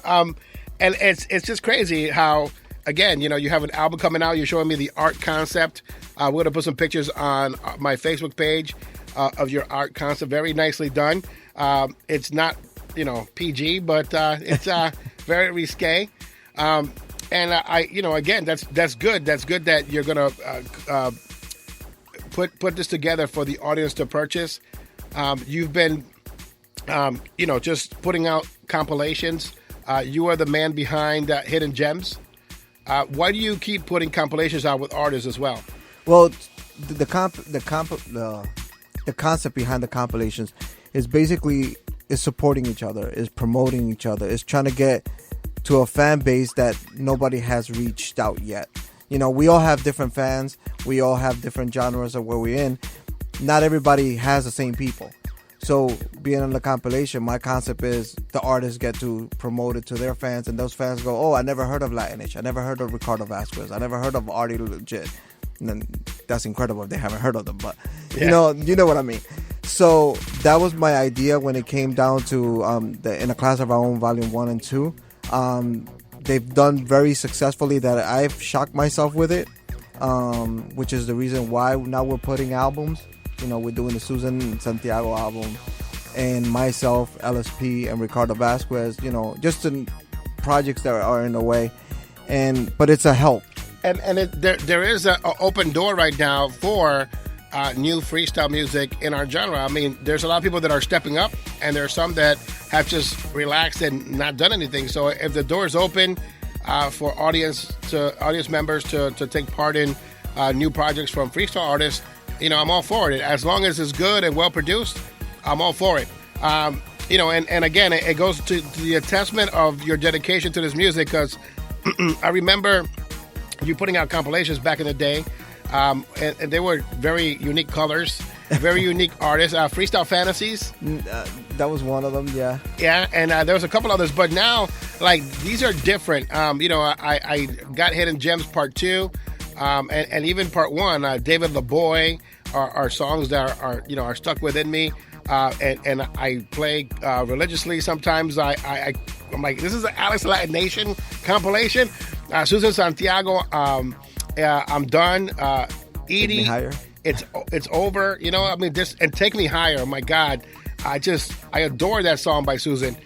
And it's just crazy how, again, you have an album coming out. You're showing me the art concept. We're going to put some pictures on my Facebook page of your art concept. Very nicely done. It's not, PG, but it's very risque. And again, that's good. That's good that you're going to put this together for the audience to purchase. You've been, just putting out compilations. You are the man behind Hidden Gems. Why do you keep putting compilations out with artists as well? Well, the concept behind the compilations is basically supporting each other, is promoting each other, is trying to get to a fan base that nobody has reached out yet. We all have different fans. We all have different genres of where we're in. Not everybody has the same people. So being on the compilation, my concept is the artists get to promote it to their fans, and those fans go, "Oh, I never heard of Latinx. I never heard of Ricardo Vasquez. I never heard of Artie Legit." And then that's incredible if they haven't heard of them, but you know what I mean. So that was my idea when it came down to In a Class of Our Own, Volume 1 and 2. They've done very successfully that I've shocked myself with it, which is the reason why now we're putting albums. We're doing the Susan Santiago album, and myself, LSP, and Ricardo Vasquez, just in projects that are in the way. But it's a help. And there is an open door right now for new freestyle music in our genre. I mean, there's a lot of people that are stepping up, and there are some that have just relaxed and not done anything. So if the door is open for audience members to take part in new projects from freestyle artists, I'm all for it. As long as it's good and well produced, I'm all for it. And again, it goes to the testament of your dedication to this music, because I remember you putting out compilations back in the day, and they were very unique colors, very unique artists. Freestyle Fantasies. That was one of them, yeah. Yeah, and there was a couple others, but now, these are different. I got Hidden Gems Part 2, and even Part 1, David LaBoy, are songs that are stuck within me, and I play religiously. Sometimes I'm like, this is an Alex Latin Nation compilation. Susan Santiago, I'm done. Edie, Take Me Higher. It's over. I mean, this and Take Me Higher. Oh my God, I adore that song by Susan.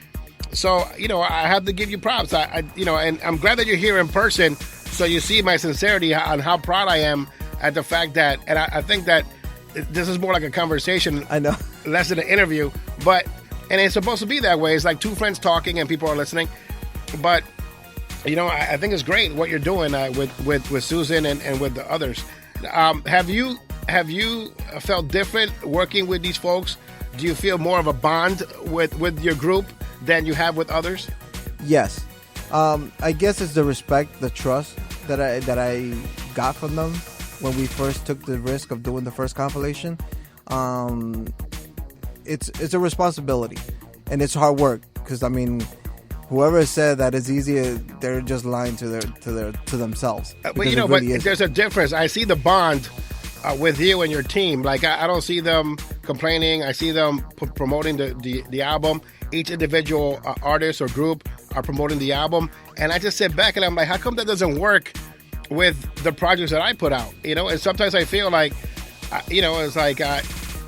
So I have to give you props. And I'm glad that you're here in person, so you see my sincerity on how proud I am at the fact that, and I think that this is more like a conversation. I know, less than an interview, and it's supposed to be that way. It's like two friends talking and people are listening. But I think it's great what you're doing with Susan and with the others. Have you felt different working with these folks? Do you feel more of a bond with your group than you have with others? Yes. I guess it's the respect, the trust that I got from them when we first took the risk of doing the first compilation. It's a responsibility, and it's hard work, because whoever said that it's easy, they're just lying to themselves. But there's a difference. I see the bond with you and your team. Like I don't see them complaining. I see them promoting the album. Each individual artist or group are promoting the album, and I just sit back and I'm like, how come that doesn't work with the projects that I put out? And sometimes I feel like, it's like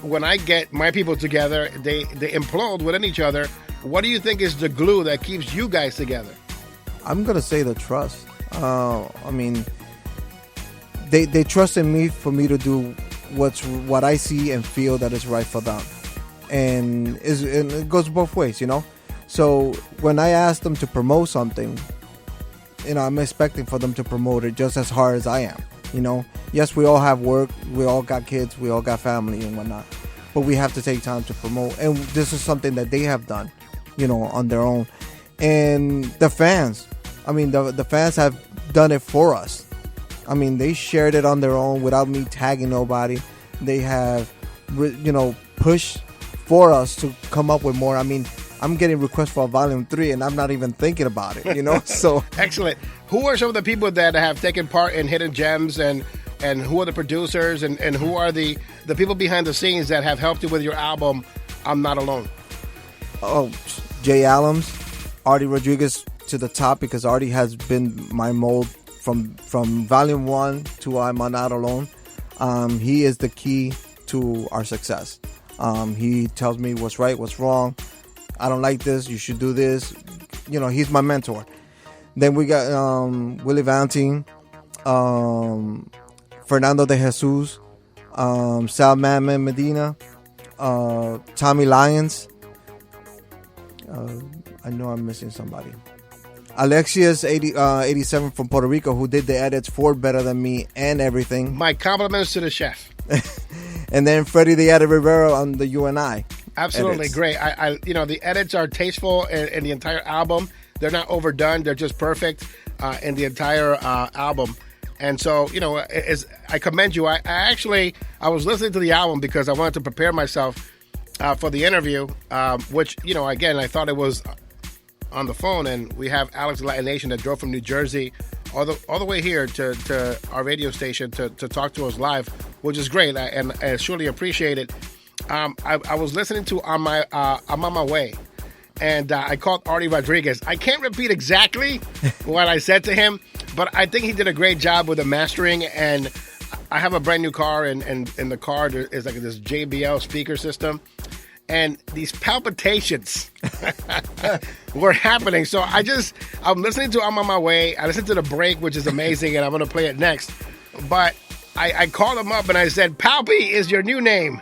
when I get my people together, they implode within each other. What do you think is the glue that keeps you guys together? I'm gonna say the trust. They trust in me for me to do what I see and feel that is right for them, and it goes both ways, So when I ask them to promote something, I'm expecting for them to promote it just as hard as I am. Yes, we all have work, we all got kids, we all got family and whatnot, but we have to take time to promote, and this is something that they have done, on their own. And the fans, the fans have done it for us. They shared it on their own without me tagging nobody. They have, pushed for us to come up with more. I'm getting requests for a volume 3 and I'm not even thinking about it, so. Excellent. Who are some of the people that have taken part in Hidden Gems, and who are the producers, and who are the people behind the scenes that have helped you with your album, I'm Not Alone? Oh, Jay Allums, Artie Rodriguez to the top, because Artie has been my mold from volume 1 to I'm Not Alone. He is the key to our success. He tells me what's right, what's wrong. I don't like this, you should do this. He's my mentor. Then we got Willie Valentine, Fernando de Jesus, Sal Madman Medina, Tommy Lyons. I know I'm missing somebody. Alexius 87 from Puerto Rico, who did the edits for Better Than Me and everything. My compliments to the chef. And then Freddie the Edit Rivera on the UNI. Absolutely edits. Great. I the edits are tasteful in the entire album. They're not overdone. They're just perfect in the entire album. And so, I commend you. I was listening to the album because I wanted to prepare myself for the interview, which, again, I thought it was on the phone, and we have Alex Latin Nation that drove from New Jersey all the way here to our radio station to talk to us live, which is great, and I surely appreciate it. I was listening to I'm on my way, and I called Artie Rodriguez. I can't repeat exactly what I said to him, but I think he did a great job with the mastering. And I have a brand new car, and in the car there is like this JBL speaker system, and these palpitations were happening. So I'm listening to I'm on my way. I listened to the break, which is amazing, and I'm going to play it next. But I called him up and I said, Palpy is your new name.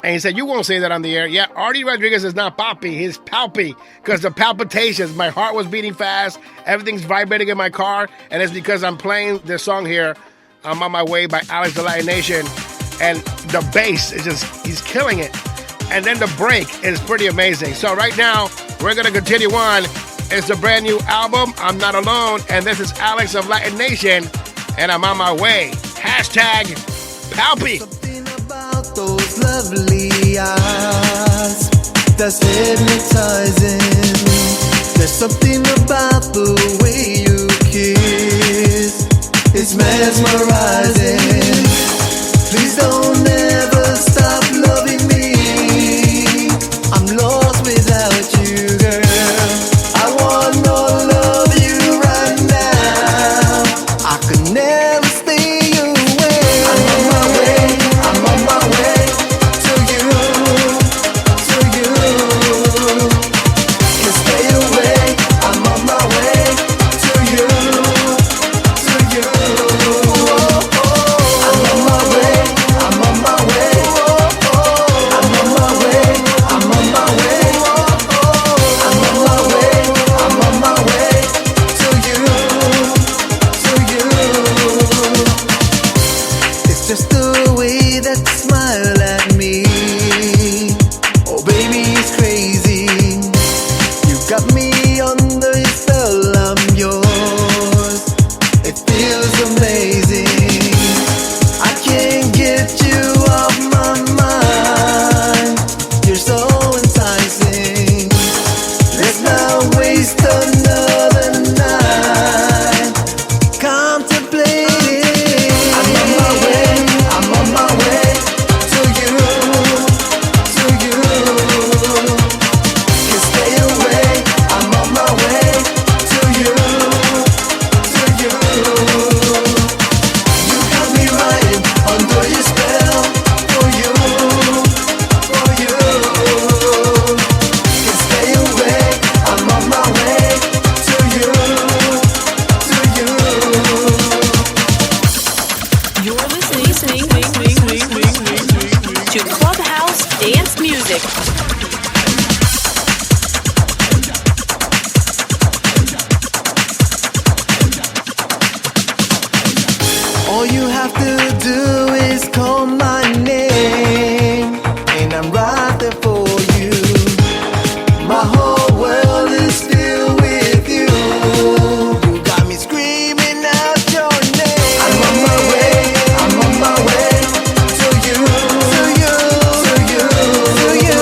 And he said, you won't say that on the air. Yeah, Artie Rodriguez is not Poppy, he's Palpy, because the palpitations, my heart was beating fast, everything's vibrating in my car, and it's because I'm playing this song here, I'm on my way, by Alex the Latin Nation, and the bass is he's killing it. And then the break is pretty amazing. So right now, we're going to continue on. It's the brand new album, I'm Not Alone, and this is Alex of Latin Nation, and I'm on my way. Hashtag Palpy. Those lovely eyes, that's hypnotizing. There's something about the way you kiss, it's mesmerizing. Please don't never stay away. I'm on my way, I'm on my way to you, to you. Can't stay away, I'm on my way to you, to you. I'm on my way, I'm on my way. I'm on my way, I'm on my way. I'm on my way, I'm on my way to you, to you. It's just the way that you smile at me. Oh baby, it's crazy. You got me under your spell, I'm yours. It feels amazing. I can't get you off my mind. You're so enticing. Let's not waste another night contemplating. I'm on my way, I'm on my way to you, to you. Can't stay away, I'm on my way to you, to you. You got me riding under your spell, for you, for you. Can't stay away, I'm on my way to you, to you. You're listening to Clubhouse Dance Music. All you have to do is call my name, and I'm right there for you. My whole world is filled with you. You got me screaming out your name. I'm on my way, I'm on my way to you, to you, to you, to you.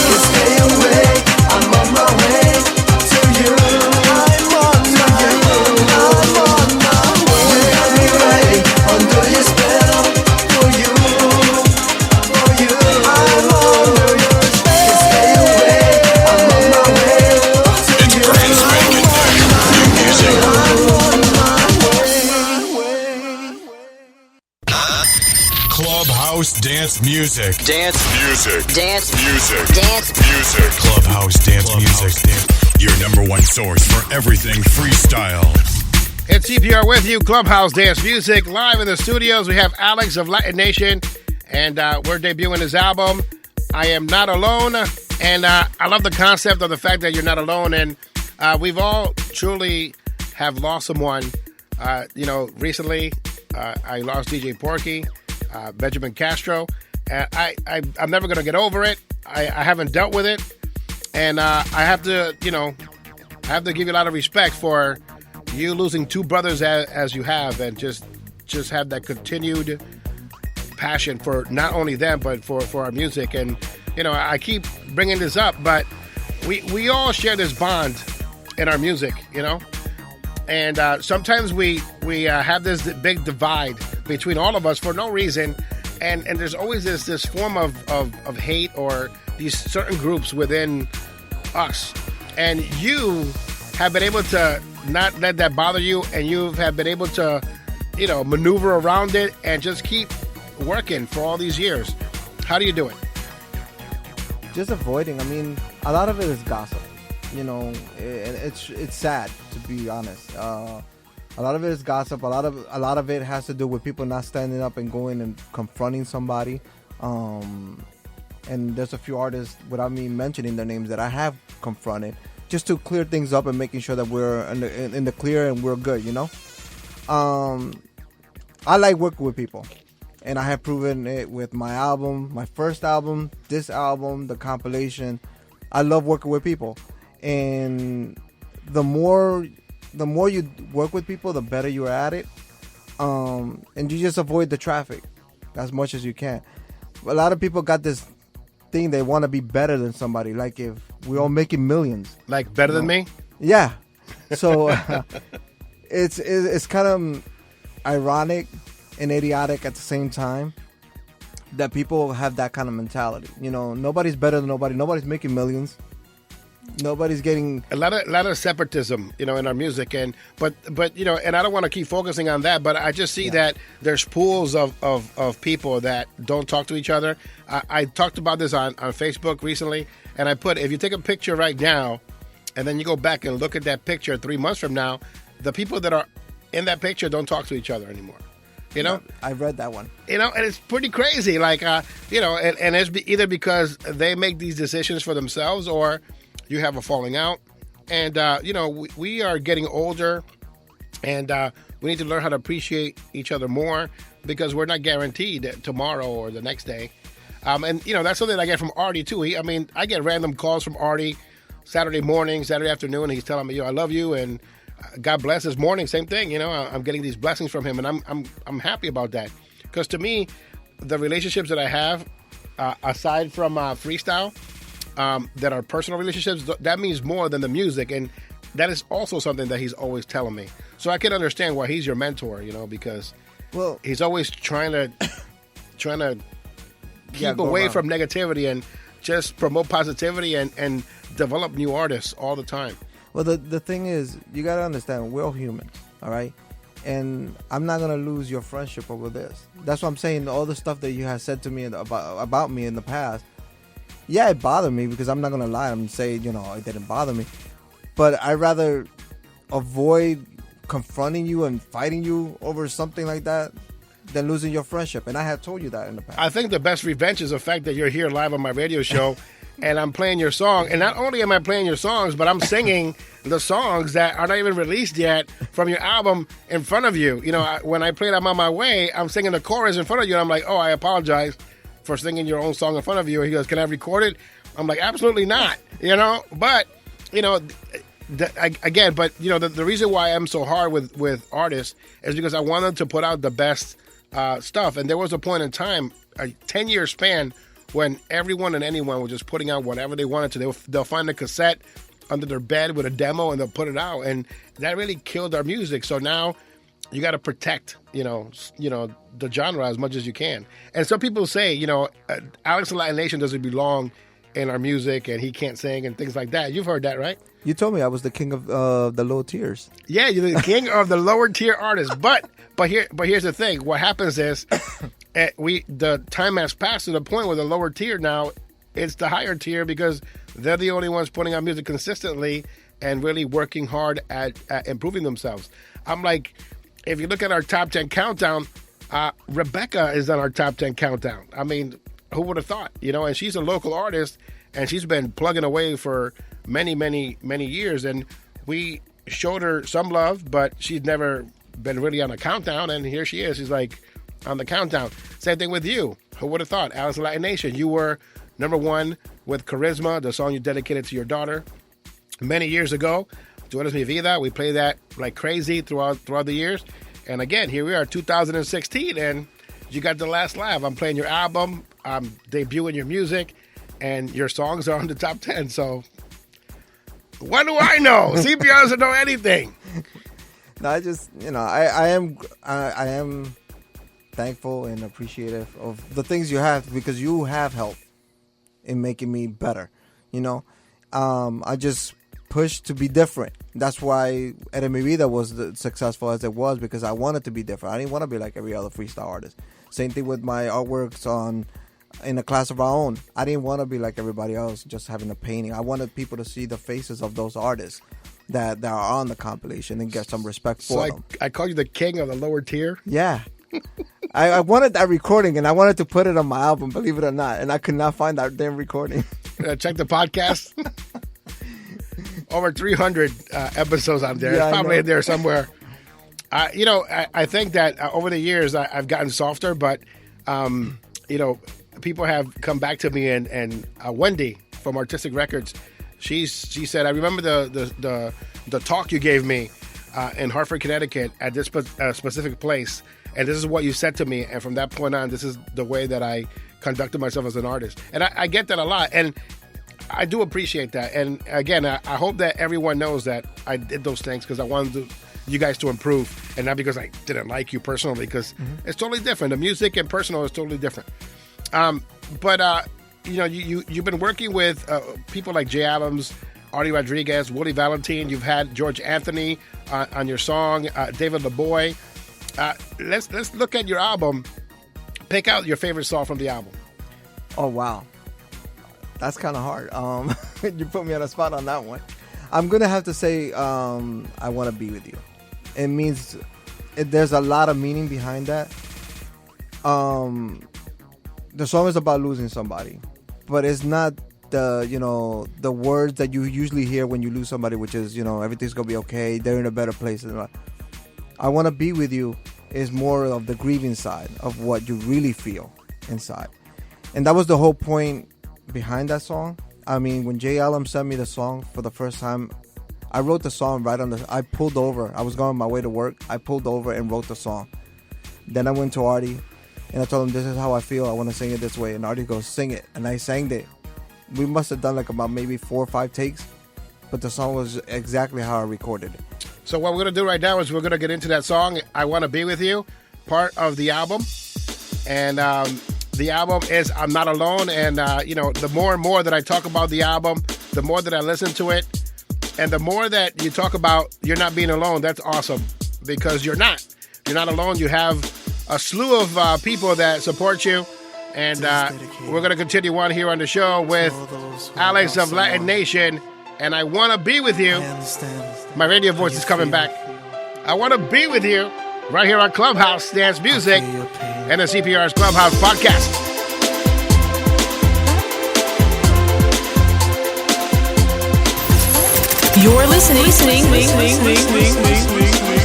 Can't stay away, I'm on my way to you. I'm on my way, I'm on my way. You got me riding under your spell, for you, for you. I'm under your spell. Can't stay away, I'm on my way to It's you. brand spanking new music. I'm on my way. Clubhouse dance music. Dance Music. Dance Music. Dance Music. Clubhouse dance music. Your number one source for everything freestyle. It's CPR with you, Clubhouse Dance Music. Live in the studios, we have Alex of Latin Nation, and we're debuting his album, I Am Not Alone. And I love the concept of the fact that you're not alone. And we've all truly have lost someone. Recently, I lost DJ Porky, Benjamin Castro. I'm never going to get over it. I haven't dealt with it. And I have to give you a lot of respect for you losing two brothers as you have, and just have that continued passion for not only them but for our music. And I keep bringing this up, but we all share this bond in our music, and sometimes we have this big divide between all of us for no reason, and there's always this form of hate or these certain groups within us, and you have been able to not let that bother you, and you have been able to maneuver around it and just keep working for all these years. How do you do it? Just avoiding. I mean, a lot of it is gossip. It's sad, to be honest. A lot of it is gossip. A lot of it has to do with people not standing up and going and confronting somebody. And there's a few artists, without me mentioning their names, that I have confronted just to clear things up and making sure that we're in the clear and we're good. I like working with people, and I have proven it with my album, my first album, this album, the compilation. I love working with people, and the more you work with people, the better you're at it. And you just avoid the traffic as much as you can. A lot of people got this thing, they want to be better than somebody. Like if we're all making millions, like better than me. Yeah. So it's kind of ironic and idiotic at the same time that people have that kind of mentality. Nobody's better than nobody. Nobody's making millions. Nobody's getting a lot of separatism, in our music, but and I don't want to keep focusing on that, but I just see that there's pools of people that don't talk to each other. I talked about this on Facebook recently, and I put, if you take a picture right now, and then you go back and look at that picture 3 months from now, the people that are in that picture don't talk to each other anymore. I read that one. And it's pretty crazy. Like, and it's either because they make these decisions for themselves, or you have a falling out. And, we are getting older, and we need to learn how to appreciate each other more, because we're not guaranteed tomorrow or the next day. And, that's something I get from Artie, too. I get random calls from Artie Saturday morning, Saturday afternoon, and he's telling me, I love you, and God bless. This morning, same thing. I'm getting these blessings from him, and I'm happy about that, because to me, the relationships that I have, aside from freestyle, that are personal relationships, that means more than the music, and that is also something that he's always telling me. So I can understand why he's your mentor, because he's always trying to keep away from negativity and just promote positivity and develop new artists all the time. Well, the thing is, you got to understand, we're all humans, all right? And I'm not going to lose your friendship over this. That's what I'm saying. All the stuff that you have said to me about me in the past, yeah, it bothered me, because I'm not going to lie and say, it didn't bother me. But I'd rather avoid confronting you and fighting you over something like that than losing your friendship. And I have told you that in the past. I think the best revenge is the fact that you're here live on my radio show and I'm playing your song. And not only am I playing your songs, but I'm singing the songs that are not even released yet from your album in front of you. When I played I'm On My Way, I'm singing the chorus in front of you. And I'm like, I apologize for singing your own song in front of you. And he goes, can I record it? I'm like, absolutely not. But, the reason why I'm so hard with artists is because I want them to put out the best stuff. And there was a point in time, a 10-year span, when everyone and anyone was just putting out whatever they wanted to. They'll find a cassette under their bed with a demo and they'll put it out. And that really killed our music. So now you got to protect, the genre as much as you can. And some people say, Alex the Latin Nation doesn't belong in our music and he can't sing and things like that. You've heard that, right? You told me I was the king of the low tiers. Yeah, you're the king of the lower tier artists. But here's the thing. What happens is the time has passed to the point where the lower tier now, it's the higher tier, because they're the only ones putting out music consistently and really working hard at improving themselves. I'm like, if you look at our top 10 countdown, Rebecca is on our top 10 countdown. I mean, who would have thought? And she's a local artist, and she's been plugging away for many, many, many years. And we showed her some love, but she's never been really on a countdown. And here she is. She's like on the countdown. Same thing with you. Who would have thought? Alex Latin Nation. You were number one with Charisma, the song you dedicated to your daughter many years ago. Tu eres mi vida. We play that like crazy throughout the years. And again, here we are, 2016, and you got the last laugh. I'm playing your album. I'm debuting your music, and your songs are on the top 10. So what do I know? CPR doesn't know anything. No, I just, I am thankful and appreciative of the things you have, because you have helped in making me better. I just pushed to be different. That's why Eres Mi Vida was successful as it was, because I wanted to be different. I didn't want to be like every other freestyle artist. Same thing with my artworks in a class of our own. I didn't want to be like everybody else, just having a painting. I wanted people to see the faces of those artists that are on the compilation and get some respect for them. I call you the king of the lower tier? Yeah. I wanted that recording, and I wanted to put it on my album, believe it or not, and I could not find that damn recording. Check the podcast. Over 300 episodes out there. Yeah, it's probably in there somewhere. I think that over the years I've gotten softer, but people have come back to me, and Wendy from Artistic Records, she said, I remember the talk you gave me in Hartford, Connecticut at this specific place, and this is what you said to me, and from that point on, this is the way that I conducted myself as an artist. And I get that a lot, and I do appreciate that. And again, I hope that everyone knows that I did those things because I wanted you guys to improve, and not because I didn't like you personally, because it's totally different. The music and personal is totally different. But you've been working with people like Jay Adams, Artie Rodriguez, Willie Valentine. You've had George Anthony on your song, David LaBoy. Let's look at your album. Pick out your favorite song from the album. Oh, wow. That's kind of hard. You put me on a spot on that one. I'm going to have to say I Want to Be With You. It means there's a lot of meaning behind that. The song is about losing somebody, but it's not the words that you usually hear when you lose somebody, which is, everything's going to be okay. They're in a better place. I Want to Be With You is more of the grieving side of what you really feel inside. And that was the whole point behind that song. I mean, when Jay Allen sent me the song for the first time, I wrote the song I pulled over. I was going on my way to work. I pulled over and wrote the song. Then I went to Artie and I told him, this is how I feel. I want to sing it this way. And Artie goes, sing it. And I sang it. We must have done like about maybe 4 or 5 takes, but the song was exactly how I recorded it. So what we're going to do right now is we're going to get into that song, I Want to Be With You, part of the album. And the album is I'm Not Alone. And, the more and more that I talk about the album, the more that I listen to it, and the more that you talk about you're not being alone, that's awesome. Because you're not. You're not alone. You have a slew of people that support you. And we're going to continue on here on the show with Alex of Latin Nation. And I Want to Be With You. My radio voice is coming back. I Want to Be With You right here on Clubhouse Dance Music and the CPR's Clubhouse podcast. You're listening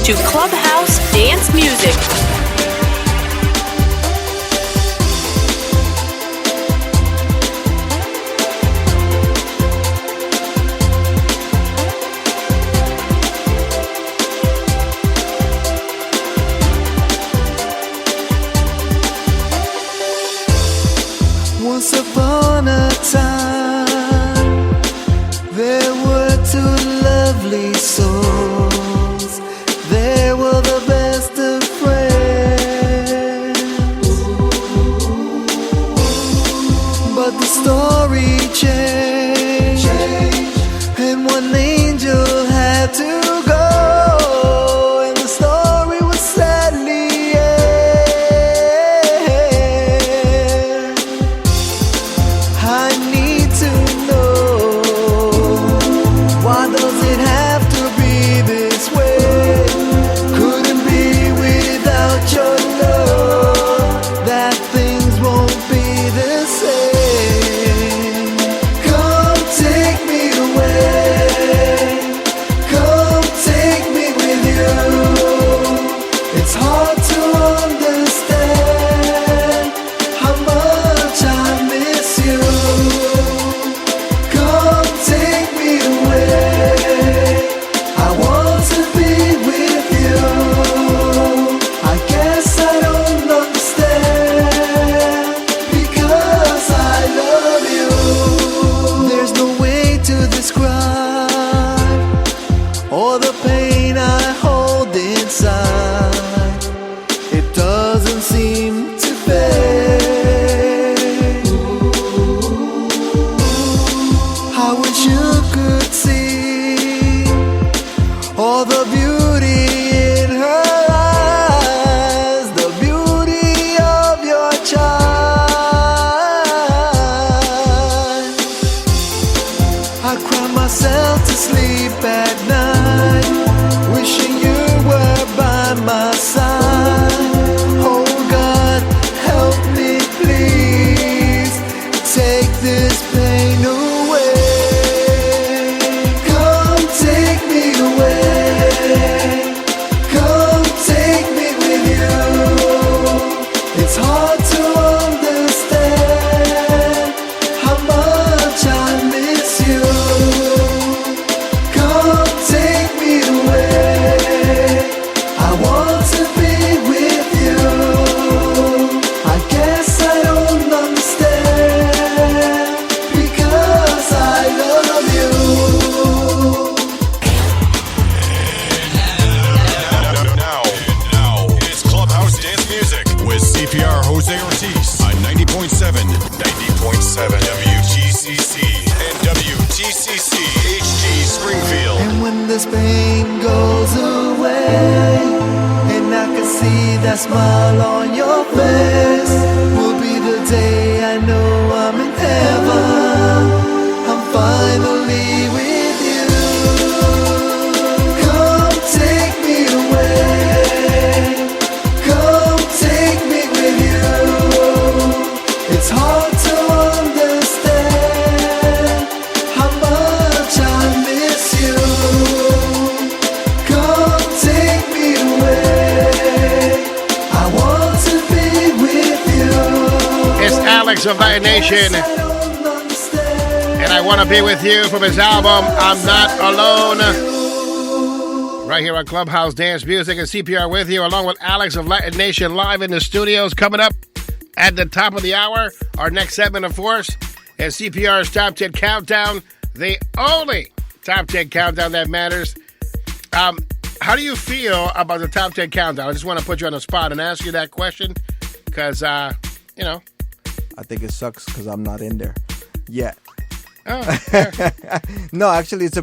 to Clubhouse Dance Music. Once upon a time, there were 2 lovely souls. They were the best of friends. But the story changed, and one angel had to go, and the story was sadly end. I need to know, why does it have to be this way? Couldn't be without your love, that things won't be the same. Come take me away, come take me with you. It's hard to understand how much I miss you. Come take me away, I want to be with you. I guess I don't understand, because I love you. There's no way to describe all the pain I hold inside. It doesn't seem to fade. I wish you could see all the beauty in her eyes, the beauty of your child. I cry myself to sleep at night, wishing you were by my side. Oh God, help me please, take this pain away. Come take me away, come take me with you. It's hard to understand how much I miss you. Come take me away, I want to be with you. I guess I don't understand, because I love you. Now, it's Clubhouse Dance Music with CPR Jose Ortiz on 90.7 WGCC and WTCC HD Springfield. And when this pain goes away, and I can see that smile on your face, will be the day I know I'm in heaven. I'm finally with you. Come take me away. Come take me with you. It's hard to understand how much I miss you. Come take me away. I want to be with you. It's Alex of Lion Nation, and I Want to Be With You from his album, I'm Not Alone. Right here on Clubhouse Dance Music and CPR with you, along with Alex of Latin Nation live in the studios. Coming up at the top of the hour, our next segment, of course, is CPR's Top 10 Countdown, the only Top 10 Countdown that matters. How do you feel about the Top 10 Countdown? I just want to put you on the spot and ask you that question because, you know. I think it sucks because I'm not in there yet. Oh, no, actually, it's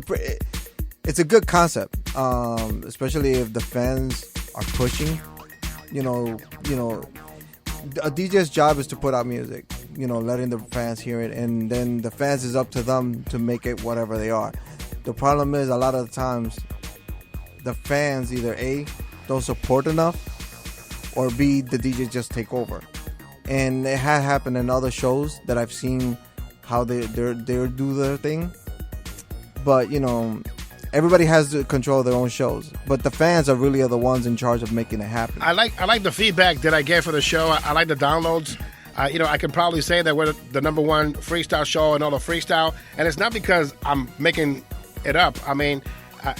a good concept, especially if the fans are pushing. You know, a DJ's job is to put out music. You know, letting the fans hear it, and then the fans is up to them to make it whatever they are. The problem is a lot of the times the fans either A, don't support enough, or B, the DJs just take over. And it had happened in other shows that I've seen how they do their thing. But, you know, everybody has to control their own shows. But the fans are really the ones in charge of making it happen. I like the feedback that I get for the show. I like the downloads. You know, I can probably say that we're the number one freestyle show in all of freestyle. And it's not because I'm making it up. I mean,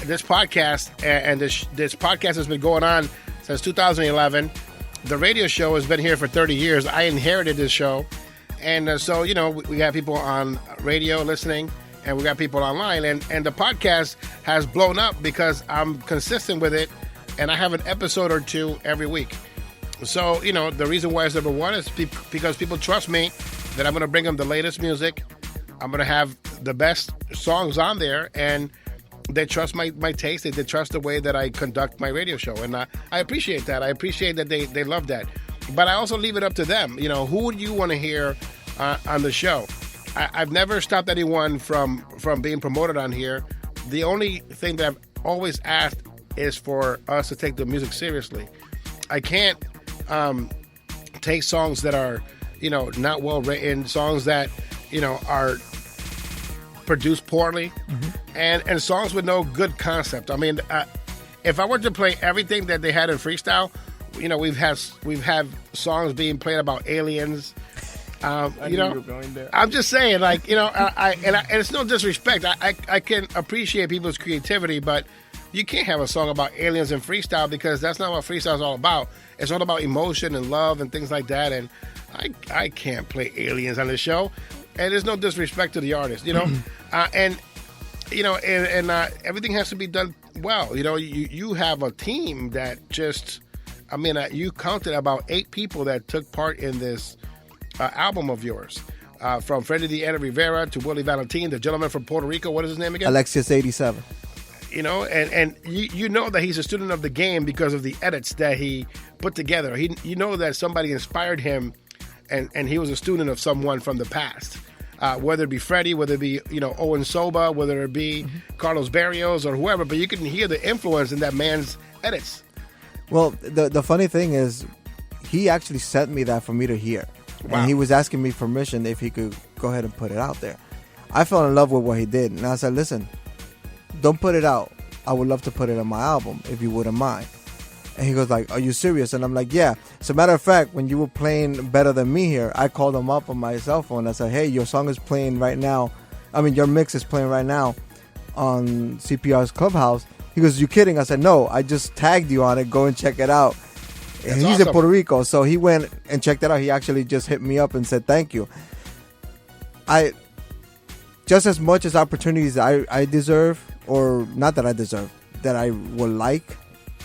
this podcast and this podcast has been going on since 2011. The radio show has been here for 30 years. I inherited this show. And so, you know, we got people on radio listening, and we got people online. And the podcast has blown up because I'm consistent with it, and I have an episode or two every week. So, you know, the reason why it's number one is because people trust me that I'm going to bring them the latest music. I'm going to have the best songs on there, and they trust my taste. They trust the way that I conduct my radio show, and I appreciate that. I appreciate that they love that. But I also leave it up to them. You know, who do you want to hear on the show? I've never stopped anyone from being promoted on here. The only thing that I've always asked is for us to take the music seriously. I can't take songs that are, you know, not well written, songs that, you know, are produced poorly, and songs with no good concept. I mean, if I were to play everything that they had in freestyle, you know, we've had songs being played about aliens. You know, I'm just saying, like, you know, and it's no disrespect. I can appreciate people's creativity, but you can't have a song about aliens and freestyle because that's not what freestyle is all about. It's all about emotion and love and things like that. And I can't play aliens on the show. And there's no disrespect to the artist, you know, and you know, and everything has to be done well. You know, you have a team that just, I mean, you counted about 8 people that took part in this album of yours, from Freddie the Ed Rivera to Willie Valentine, the gentleman from Puerto Rico. What is his name again? Alexis 87. You know, and you know that he's a student of the game because of the edits that he put together. You know that somebody inspired him. And he was a student of someone from the past, whether it be Freddie, whether it be, you know, Owen Soba, whether it be Carlos Barrios or whoever. But you can hear the influence in that man's edits. Well, the funny thing is, he actually sent me that for me to hear. Wow. And he was asking me permission if he could go ahead and put it out there. I fell in love with what he did. And I said, listen, don't put it out. I would love to put it on my album if you wouldn't mind. And he goes like, are you serious? And I'm like, yeah. As a matter of fact, when you were playing Better Than Me here, I called him up on my cell phone. I said, hey, your song is playing right now. I mean, your mix is playing right now on CPR's Clubhouse. He goes, you kidding? I said, no, I just tagged you on it. Go and check it out. And he's awesome. In Puerto Rico. So he went and checked it out. He actually just hit me up and said, thank you. Just as much as opportunities I deserve, or not that I deserve, that I would like,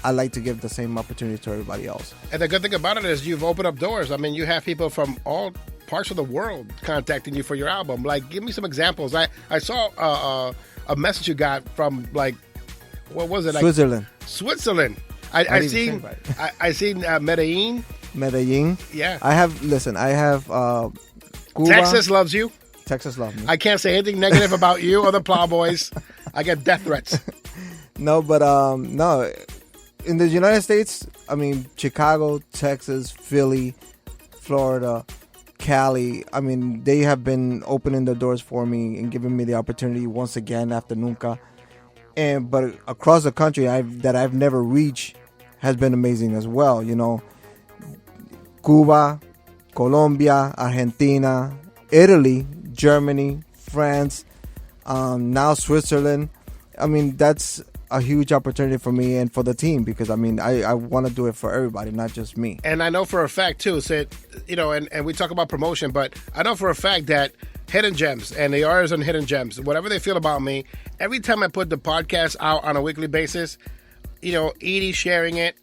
I like to give the same opportunity to everybody else. And the good thing about it is you've opened up doors. I mean, you have people from all parts of the world contacting you for your album. Like, give me some examples. I saw a message you got from like, what was it? Like, Switzerland. I seen Medellin. Medellin. Yeah. I have Cuba. Texas loves you. Texas loves me. I can't say anything negative about you or the Plowboys. I get death threats. No, but no. In the United States, I mean, Chicago, Texas, Philly, Florida, Cali. I mean, they have been opening the doors for me and giving me the opportunity once again after Nunca. But across the country that I've never reached has been amazing as well. You know, Cuba, Colombia, Argentina, Italy, Germany, France, now Switzerland. I mean, that's a huge opportunity for me and for the team because, I mean, I want to do it for everybody, not just me. And I know for a fact, too, and we talk about promotion, but I know for a fact that Hidden Gems and the artists on Hidden Gems, whatever they feel about me, every time I put the podcast out on a weekly basis, Edie sharing it,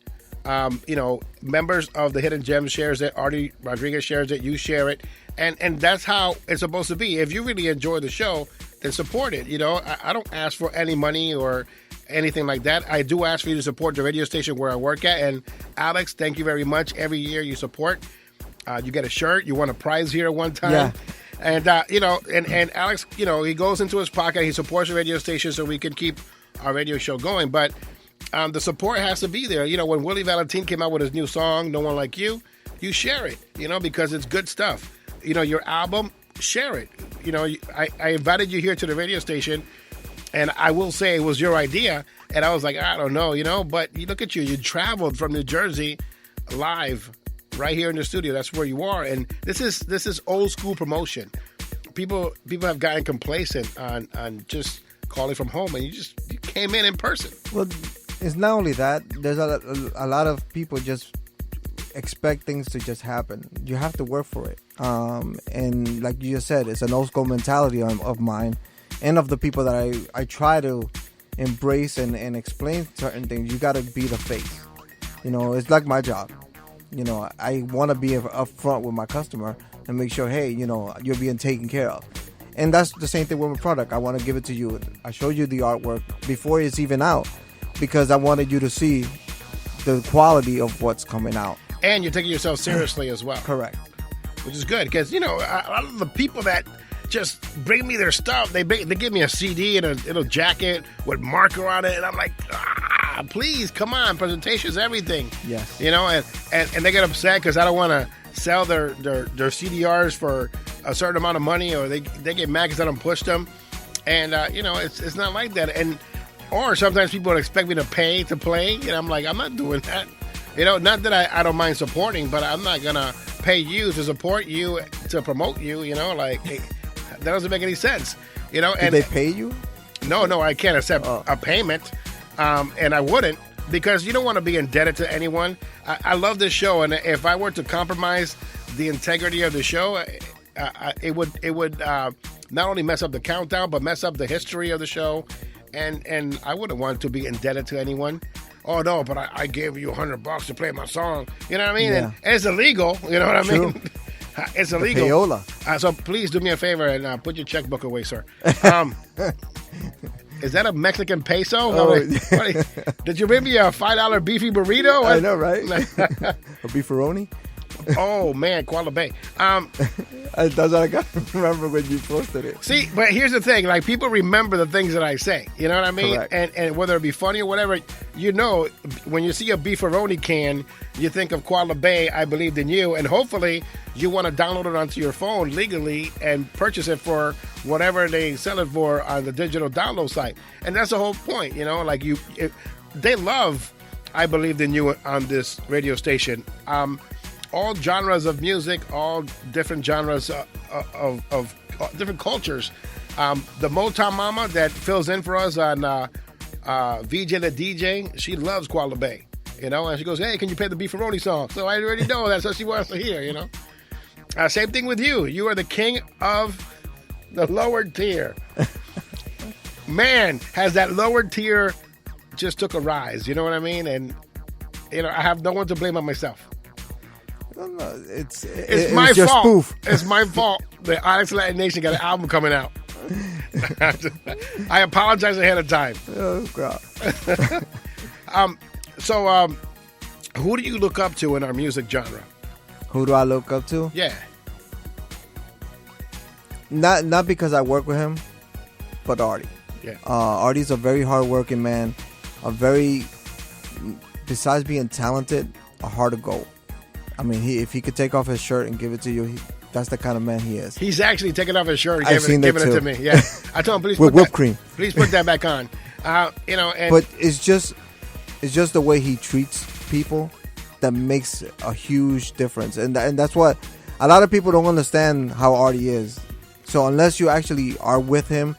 members of the Hidden Gems shares it, Artie Rodriguez shares it, you share it, and that's how it's supposed to be. If you really enjoy the show, then support it. I don't ask for any money or anything like that. I do ask for you to support the radio station where I work at. And Alex, thank you very much. Every year you support. You get a shirt. You won a prize here one time. Yeah. And, and Alex, he goes into his pocket. He supports the radio station so we can keep our radio show going. But the support has to be there. When Willie Valentine came out with his new song, No One Like You, you share it, because it's good stuff. Your album, share it. I invited you here to the radio station. And I will say it was your idea. And I was like, I don't know, but you look at you. You traveled from New Jersey live right here in the studio. That's where you are. And this is old school promotion. People have gotten complacent on just calling from home. And you came in person. Well, it's not only that. There's a lot of people just expect things to just happen. You have to work for it. And like you just said, it's an old school mentality of mine. And of the people that I try to embrace and explain certain things. You got to be the face. It's like my job. I want to be upfront with my customer and make sure, hey, you're being taken care of. And that's the same thing with my product. I want to give it to you. I showed you the artwork before it's even out because I wanted you to see the quality of what's coming out. And you're taking yourself seriously as well. Correct. Which is good because, a lot of the people that just bring me their stuff. They give me a CD and a little jacket with marker on it, and I'm like, please, come on, presentation's everything. Yes. And they get upset because I don't want to sell their CDRs for a certain amount of money, or they get mad because I don't push them. And it's not like that. Or sometimes people expect me to pay to play, and I'm like, I'm not doing that. Not that I don't mind supporting, but I'm not gonna pay you to support you to promote you. That doesn't make any sense, Did they pay you? No, I can't accept a payment, and I wouldn't because you don't want to be indebted to anyone. I love this show, and if I were to compromise the integrity of the show, it would not only mess up the countdown, but mess up the history of the show, and I wouldn't want to be indebted to anyone. Oh no, but I gave you $100 to play my song. You know what I mean? Yeah. And it's illegal. You know what I mean? It's illegal. Payola. So please do me a favor and put your checkbook away, sir. Is that a Mexican peso? Oh. Did you bring me a $5 beefy burrito? I know, right? A beefaroni? Oh, man, Koala Bay. That's what I got to remember when you posted it. See, but here's the thing. Like, people remember the things that I say. You know what I mean? Correct. And whether it be funny or whatever, when you see a beefaroni can, you think of Koala Bay, I believed in you, and hopefully you want to download it onto your phone legally and purchase it for whatever they sell it for on the digital download site. And that's the whole point, like they love I Believed in You on this radio station. All genres of music, all different genres of different cultures. The Motown Mama that fills in for us on VJ the DJ, she loves Koala Bay, and she goes, hey, can you play the Beefaroni song? So I already know that's what she wants to hear, Same thing with you. You are the king of the lower tier. Man, has that lower tier just took a rise, you know what I mean? And, I have no one to blame but myself. No, it's my your fault. Spoof. It's my fault that Onyx Latin Nation got an album coming out. I apologize ahead of time. Oh, God. So, who do you look up to in our music genre? Who do I look up to? Yeah. Not because I work with him, but Artie. Yeah. Artie's a very hardworking man. Besides being talented, a heart of gold. I mean, if he could take off his shirt and give it to you, that's the kind of man he is. He's actually taking off his shirt and giving it to me. Yeah. I told him, please with put whipped that, cream. Please put that back on. And but it's just the way he treats people that makes a huge difference, and that's what a lot of people don't understand how Artie is. So unless you actually are with him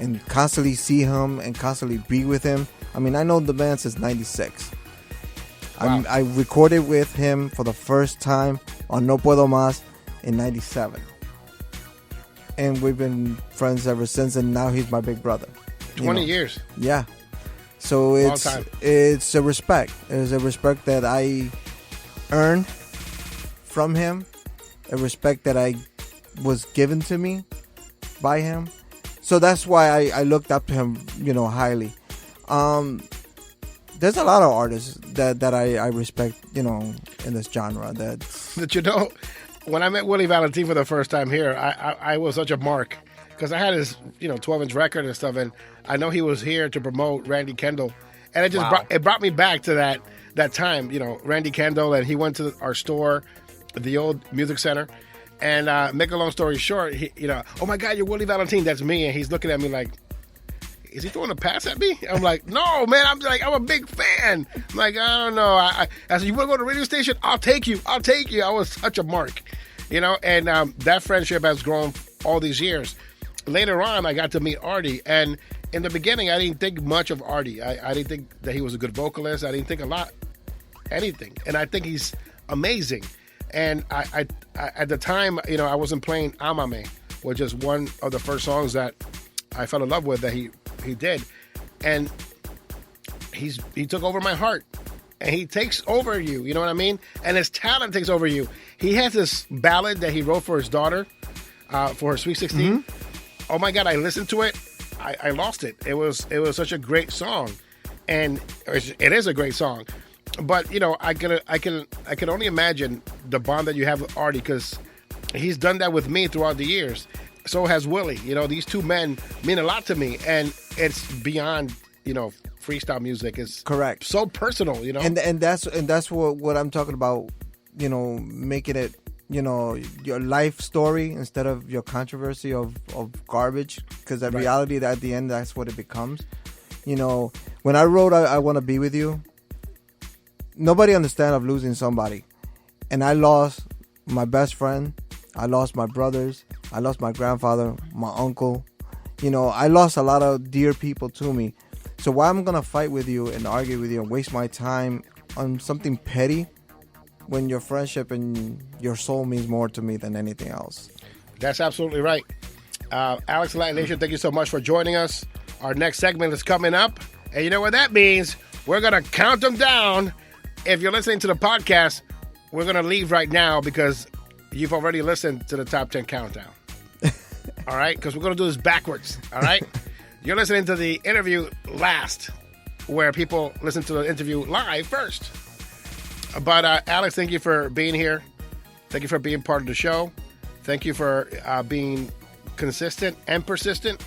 and constantly see him and constantly be with him, I mean, I know the man since '96. Wow. I recorded with him for the first time on No Puedo Más in '97, and we've been friends ever since. And now he's my big brother. 20 years. Yeah. So it's a respect. It's a respect that I earned from him, a respect that I was given to me by him. So that's why I looked up to him, highly. There's a lot of artists that I respect, in this genre. That when I met Willie Valentin for the first time here, I was such a mark because I had his 12-inch record and stuff, and I know he was here to promote Randy Kendall, and it just brought me back to that time. Randy Kendall, and he went to our store, the old music center. And make a long story short, oh my God, you're Willie Valentin, that's me. And he's looking at me like, is he throwing a pass at me? I'm like, no, man, I'm a big fan. I'm like, I don't know. I said, you want to go to the radio station? I'll take you. I was such a mark, and that friendship has grown all these years. Later on, I got to meet Artie. And in the beginning, I didn't think much of Artie. I didn't think that he was a good vocalist. I didn't think anything. And I think he's amazing. And I at the time, I wasn't playing Amame, which is one of the first songs that I fell in love with that he did. And he took over my heart. And he takes over you, you know what I mean? And his talent takes over you. He has this ballad that he wrote for his daughter, for her Sweet 16. Mm-hmm. Oh my God, I listened to it. I lost it. It was such a great song. And it is a great song. But I can only imagine the bond that you have with Artie, because he's done that with me throughout the years. So has Willie. These two men mean a lot to me, and it's beyond freestyle music. It's correct. So personal. And that's what I'm talking about. Making it your life story instead of your controversy of garbage, because in reality, at the end, that's what it becomes. When I wrote I Want to Be With You, nobody understand of losing somebody. And I lost my best friend. I lost my brothers. I lost my grandfather, my uncle. I lost a lot of dear people to me. So why I'm going to fight with you and argue with you and waste my time on something petty when your friendship and your soul means more to me than anything else? That's absolutely right. Alex Latin Nation, thank you so much for joining us. Our next segment is coming up. And you know what that means? We're going to count them down. If you're listening to the podcast, we're going to leave right now because you've already listened to the Top 10 Countdown. All right? Because we're going to do this backwards. All right? You're listening to the interview last, where people listen to the interview live first. But Alex, thank you for being here. Thank you for being part of the show. Thank you for being consistent and persistent.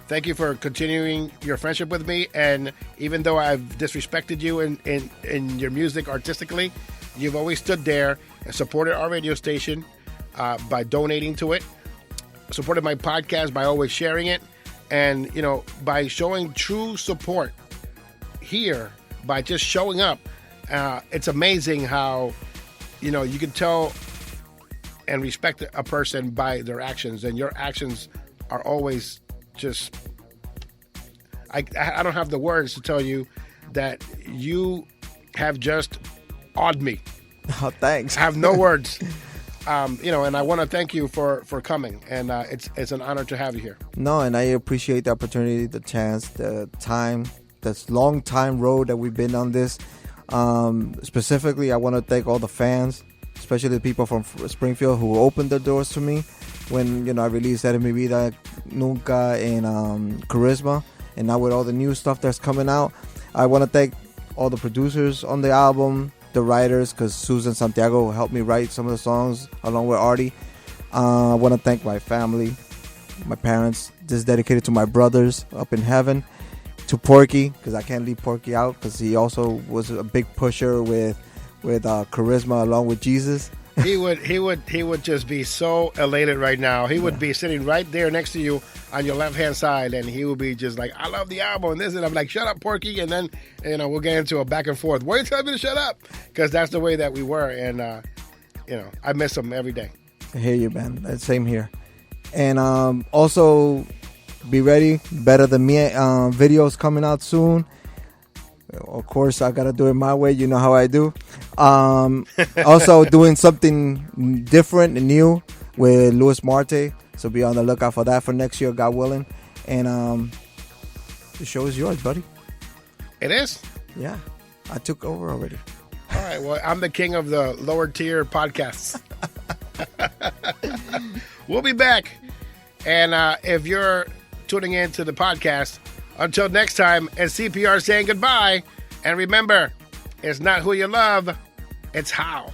Thank you for continuing your friendship with me. And even though I've disrespected you in your music artistically, you've always stood there and supported our radio station by donating to it, supported my podcast by always sharing it, and, by showing true support here, by just showing up. It's amazing how, you can tell and respect a person by their actions, and your actions are always just, I don't have the words to tell you that you have just awed me. Oh, thanks. I have no words. And I want to thank you for coming, and it's an honor to have you here. No, and I appreciate the opportunity, the chance, the time, this long time road that we've been on this. Specifically, I want to thank all the fans, especially the people from Springfield who opened their doors to me. when I released Eres Mi Vida Nunca and Charisma, and now with all the new stuff that's coming out. I want to thank all the producers on the album, the writers, because Susan Santiago helped me write some of the songs along with Artie. I want to thank my family, my parents. This is dedicated to my brothers up in heaven, to Porky, because I can't leave Porky out, because he also was a big pusher with Charisma along with Jesus. He would just be so elated right now. He would be sitting right there next to you on your left-hand side, and he would be just like, I love the album and this, and I'm like, shut up, Porky, and then we'll get into a back and forth. Why are you telling me to shut up? Because that's the way that we were, and I miss him every day. I hear you, man. Same here. And also, be ready. Better Than Me videos coming out soon. Of course, I gotta do it my way. You know how I do. Also, doing something different and new with Luis Marte. So be on the lookout for that for next year, God willing. And the show is yours, buddy. It is? Yeah. I took over already. All right. Well, I'm the king of the lower tier podcasts. We'll be back. And if you're tuning in to the podcast, until next time, it's CPR saying goodbye. And remember, it's not who you love, it's how.